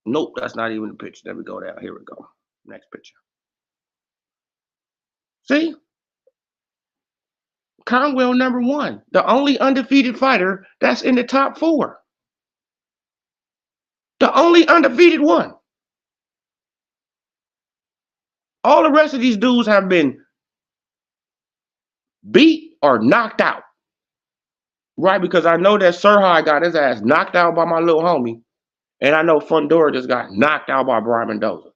Nope, that's not even the picture. Let me go down. Here we go. Next picture. See? Conwell number one, the only undefeated fighter that's in the top four. The only undefeated one. All the rest of these dudes have been beat or knocked out. Right? Because I know that Serhai got his ass knocked out by my little homie. And I know Fundora just got knocked out by Brian Mendoza.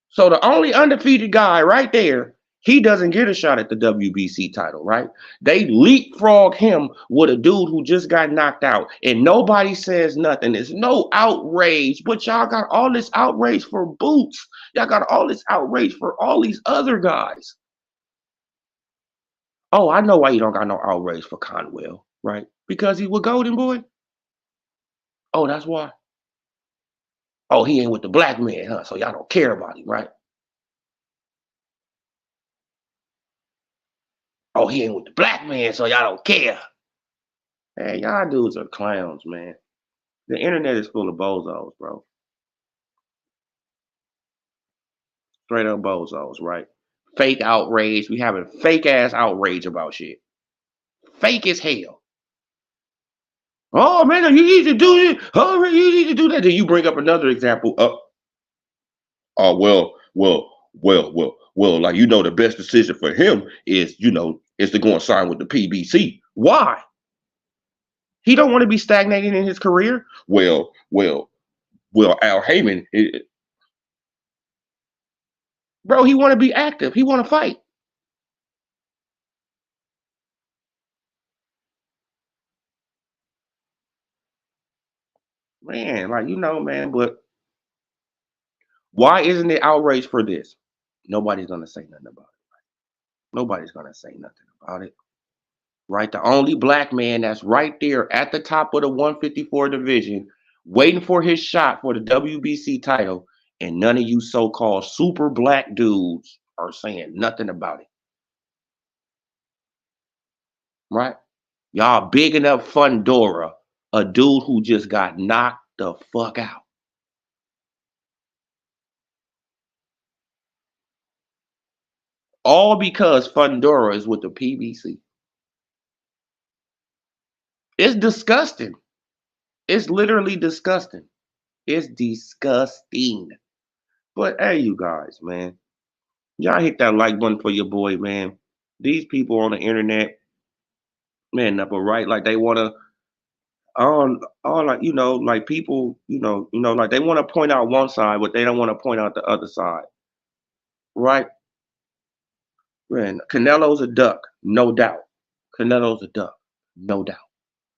So the only undefeated guy right there, he doesn't get a shot at the WBC title, right? They leapfrog him with a dude who just got knocked out, and nobody says nothing. There's no outrage, but y'all got all this outrage for Boots. Y'all got all this outrage for all these other guys. Oh, I know why you don't got no outrage for Conwell, right? Because he was Golden Boy. Oh, that's why. Oh, he ain't with the black man, huh? So y'all don't care about him, right? Oh, he ain't with the black man, so y'all don't care. Hey, y'all dudes are clowns, man. The internet is full of bozos, bro. Straight up bozos, right? Fake outrage. We having fake ass outrage about shit. Fake as hell. Oh man, you need to do this. Oh, you need to do that. Then you bring up another example. Well. Like the best decision for him is to go and sign with the PBC. Why? He don't want to be stagnating in his career. Well. Al Heyman, bro, he want to be active. He want to fight. Man, like man, but why isn't it outrage for this? Nobody's gonna say nothing about it. Nobody's gonna say nothing about it. Right? The only black man that's right there at the top of the 154 division, waiting for his shot for the WBC title, and none of you so-called super black dudes are saying nothing about it. Right? Y'all bigging up Fundora, a dude who just got knocked the fuck out. All because Fundora is with the PBC. It's disgusting. It's literally disgusting. It's disgusting. But hey, you guys, man, y'all hit that like button for your boy, man. These people on the internet, man, but right, like they wanna, all like like people, like they want to point out one side, but they don't want to point out the other side, right? Man, Canelo's a duck, no doubt. Canelo's a duck, no doubt.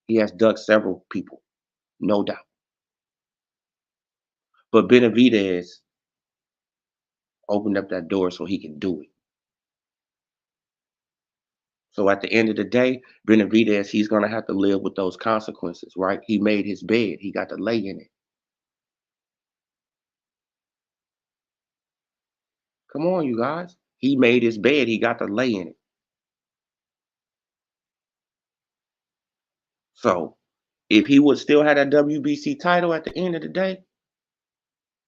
He has ducked several people, no doubt. But Benavidez opened up that door so he can do it. So at the end of the day, Benavidez, he's gonna have to live with those consequences, right? He made his bed, he got to lay in it. Come on, you guys. He made his bed, he got to lay in it. So if he would still have that WBC title at the end of the day,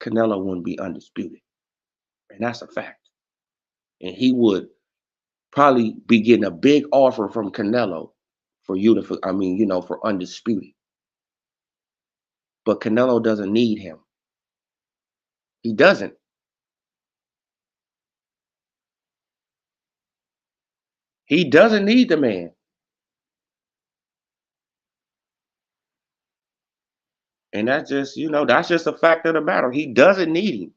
Canelo wouldn't be undisputed. And that's a fact. And he would probably be getting a big offer from Canelo for you to, I mean, for undisputed. But Canelo doesn't need him. He doesn't. He doesn't need the man. And that's just a fact of the matter. He doesn't need him,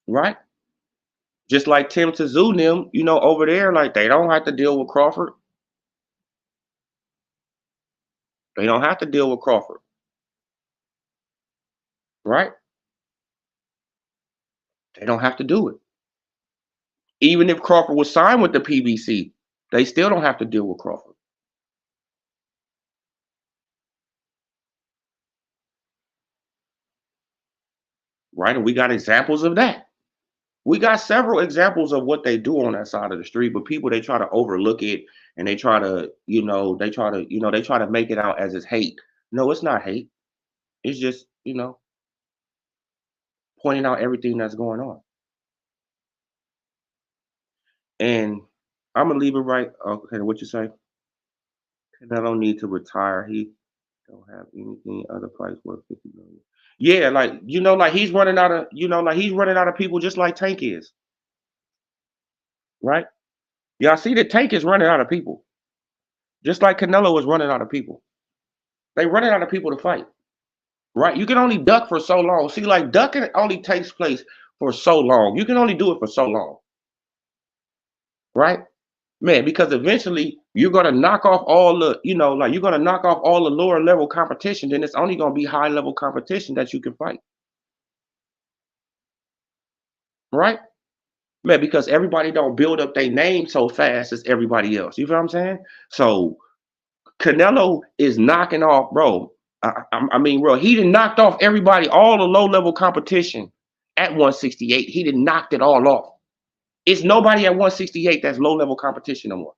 right? Just like Tim Tszyu them, over there, like they don't have to deal with Crawford. They don't have to deal with Crawford, right? They don't have to do it. Even if Crawford was signed with the PBC, they still don't have to deal with Crawford, right? And we got examples of that. We got several examples of what they do on that side of the street, but people they try to overlook it and they try to, they try to make it out as it's hate. No, it's not hate. It's just, pointing out everything that's going on. And I'm gonna leave it right. Okay, what you say? Canelo need to retire. He don't have anything other fights worth 50 million. Yeah, like like he's running out of, like he's running out of people just like Tank is, right? Y'all see that Tank is running out of people, just like Canelo is running out of people. They running out of people to fight, right? You can only duck for so long. See, like ducking only takes place for so long. You can only do it for so long, right? Man, because eventually you're gonna knock off all the, like you're gonna knock off all the lower level competition, then it's only gonna be high level competition that you can fight. Right? Man, because everybody don't build up their name so fast as everybody else. You feel what I'm saying? So Canelo is knocking off, bro. I mean, bro, he done knocked off everybody, all the low level competition at 168. He done knocked it all off. It's nobody at 168 that's low level competition no more.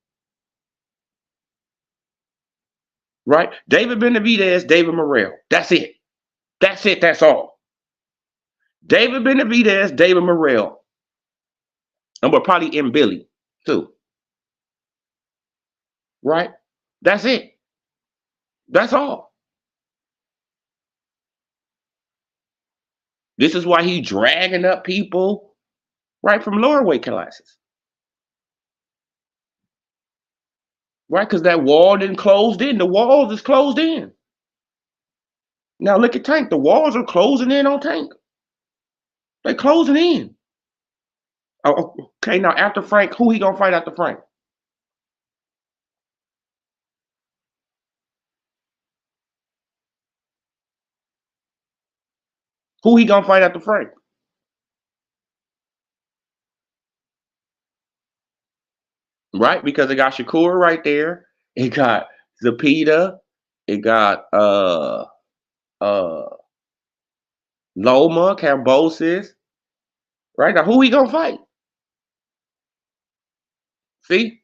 Right? David Benavidez, David Morrell. That's it. That's it. That's all. David Benavidez, David Morrell. And we're probably in Billy too. Right? That's it. That's all. This is why he dragging up people right from lower weight classes. Right? Because that wall didn't closed in. The walls is closed in. Now look at Tank. The walls are closing in on Tank. They're closing in. Oh, okay, now after Frank, who he gonna fight after Frank? Who he gonna fight after Frank? Right? Because it got Shakur right there. It got Zapita. It got uh Loma, Cambosis. Right? Now who he gonna fight? See?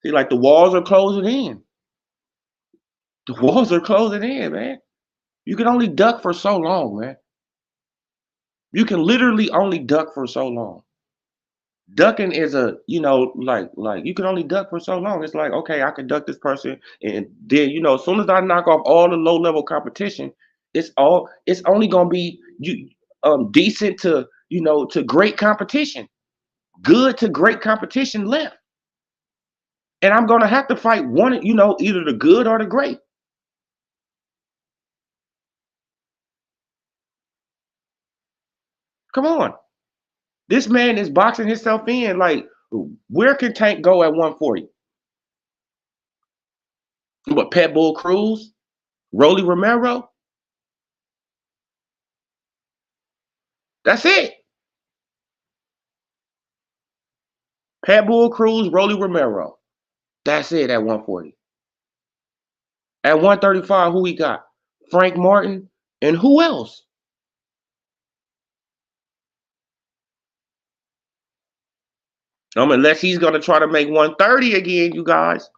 See, like the walls are closing in. The walls are closing in, man. You can only duck for so long, man. You can literally only duck for so long. Ducking is a, like you can only duck for so long. It's like, okay, I can duck this person, and then as soon as I knock off all the low level competition, it's only gonna be decent to to great competition, good to great competition left, and I'm gonna have to fight one, either the good or the great. Come on, this man is boxing himself in. Like, where can Tank go at 140? What, Pet Bull Cruz? Rolly Romero. That's it. Pat Bull Cruz, Rolly Romero. That's it at 140. At 135, who he got? Frank Martin. And who else? Unless he's going to try to make 130 again, you guys.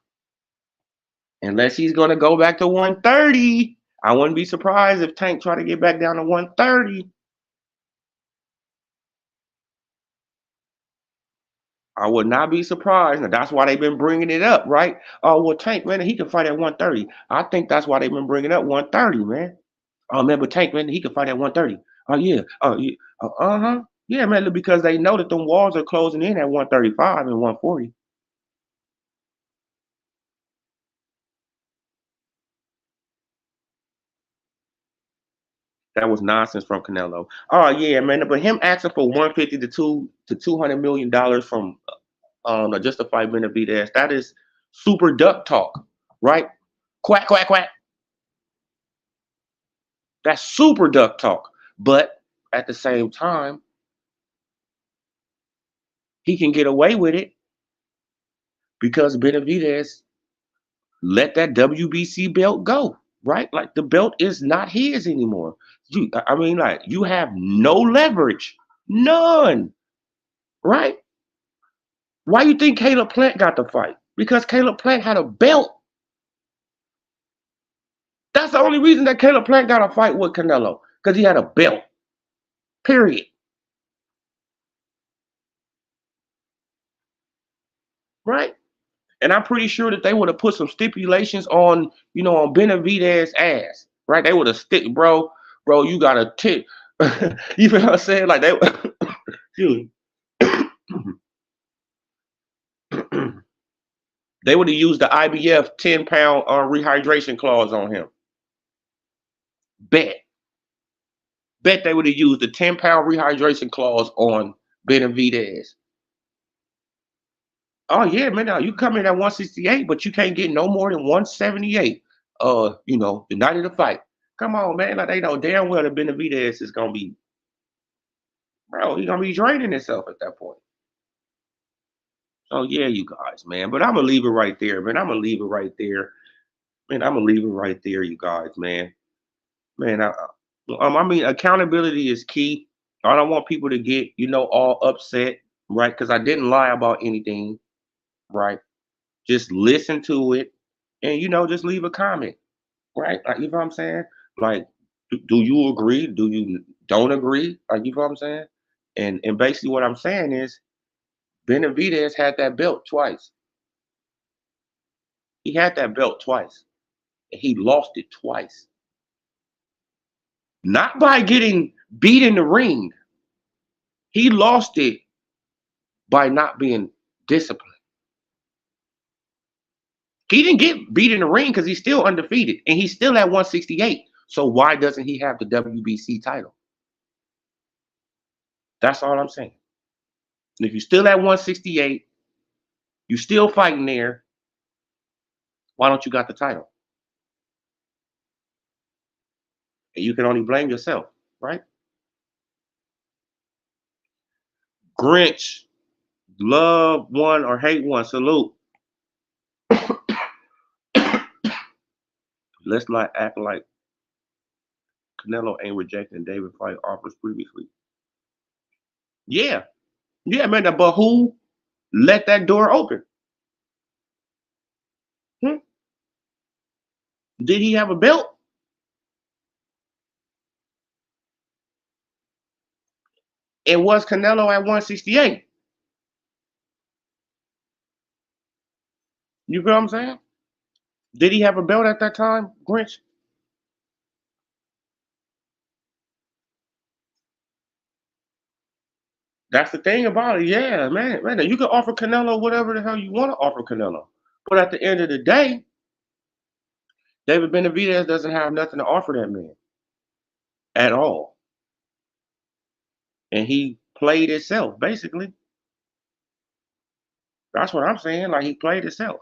Unless he's going to go back to 130. I wouldn't be surprised if Tank try to get back down to 130. I would not be surprised. Now, that's why they've been bringing it up, right? Oh, well, Tank, man, he can fight at 130. I think that's why they've been bringing up 130, man. Oh, man, but Tank, man, he can fight at 130. Oh, yeah. Oh, yeah. Uh-huh. Yeah, man, because they know that them walls are closing in at 135 and 140. That was nonsense from Canelo. Oh, yeah, man. But him asking for 150 to $200 million from just to fight Benavidez, that is super duck talk, right? Quack, quack, quack. That's super duck talk. But at the same time, he can get away with it because Benavidez let that WBC belt go, right? Like the belt is not his anymore. I mean, like you have no leverage, none, right? Why you think Caleb Plant got the fight? Because Caleb Plant had a belt. That's the only reason that Caleb Plant got a fight with Canelo, because he had a belt. Period. Right? And I'm pretty sure that they would have put some stipulations on, on Benavidez' ass. Right? They would have bro, you got a tip. You feel what I'm saying? Like they they would have used the IBF 10-pound rehydration clause on him. Bet. Bet they would have used the 10-pound rehydration clause on Benavidez. Oh yeah, man. Now you come in at 168, but you can't get no more than 178. The night of the fight. Come on, man. Like they know damn well that Benavidez is gonna be, bro. He's gonna be draining himself at that point. So yeah, you guys, man. But I'm gonna leave it right there, man. I'm gonna leave it right there, man. I'm gonna leave it right there, you guys, man. Man, I mean, accountability is key. I don't want people to get, all upset, right? Because I didn't lie about anything, right? Just listen to it, and just leave a comment, right? Like, you know what I'm saying? Like, do you agree? Do you don't agree? Like, you know what I'm saying? And basically, what I'm saying is, Benavidez had that belt twice. He had that belt twice, and he lost it twice. Not by getting beat in the ring. He lost it by not being disciplined. He didn't get beat in the ring because he's still undefeated, and he's still at 168. So why doesn't he have the WBC title? That's all I'm saying. And if you're still at 168, you're still fighting there, why don't you got the title? And you can only blame yourself, right? Grinch, love one or hate one, salute. Let's not act like Canelo ain't rejecting David fight offers previously. Yeah, yeah, man. But who let that door open? Hmm? Did he have a belt? And was Canelo at 168? You feel what I'm saying? Did he have a belt at that time, Grinch? That's the thing about it. Yeah, man. You can offer Canelo whatever the hell you want to offer Canelo. But at the end of the day, David Benavidez doesn't have nothing to offer that man at all. And he played himself, basically. That's what I'm saying. Like he played himself.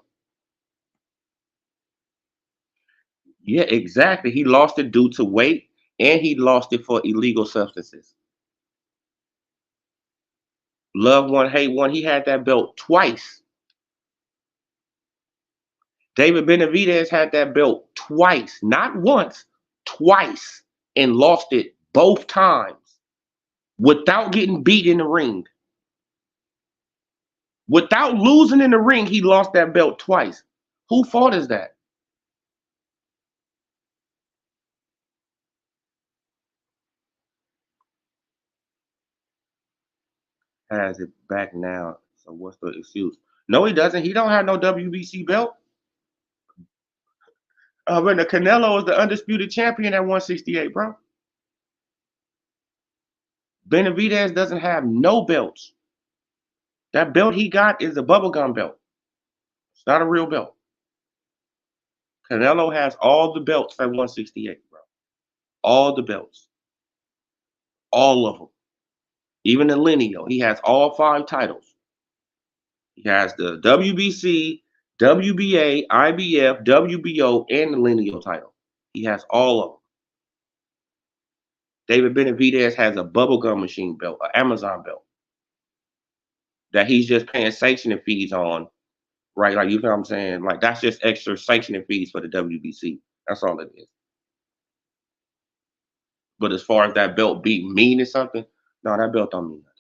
Yeah, exactly. He lost it due to weight, and he lost it for illegal substances. Love one, hate one. He had that belt twice. David Benavidez had that belt twice, not once, twice, and lost it both times without getting beat in the ring. Without losing in the ring, he lost that belt twice. Who fault is that? Has it back now. So what's the excuse? No, he doesn't. He don't have no WBC belt. When the Canelo is the undisputed champion at 168, bro. Benavidez doesn't have no belts. That belt he got is a bubblegum belt. It's not a real belt. Canelo has all the belts at 168, bro. All the belts. All of them. Even the lineal. He has all 5 titles. He has the WBC, WBA, IBF, WBO, and the lineal title. He has all of them. David Benavidez has a bubblegum machine belt, an Amazon belt, that he's just paying sanctioning fees on, right? Like, you know what I'm saying? Like, that's just extra sanctioning fees for the WBC. That's all it is. But as far as that belt being mean or something, no, that belt don't mean nothing.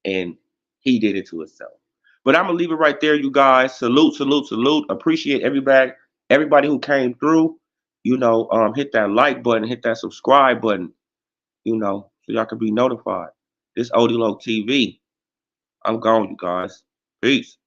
And he did it to himself. But I'm gonna leave it right there, you guys. Salute, salute, salute. Appreciate everybody who came through. Hit that like button, hit that subscribe button, so y'all can be notified. This Odilo TV. I'm gone, you guys. Peace.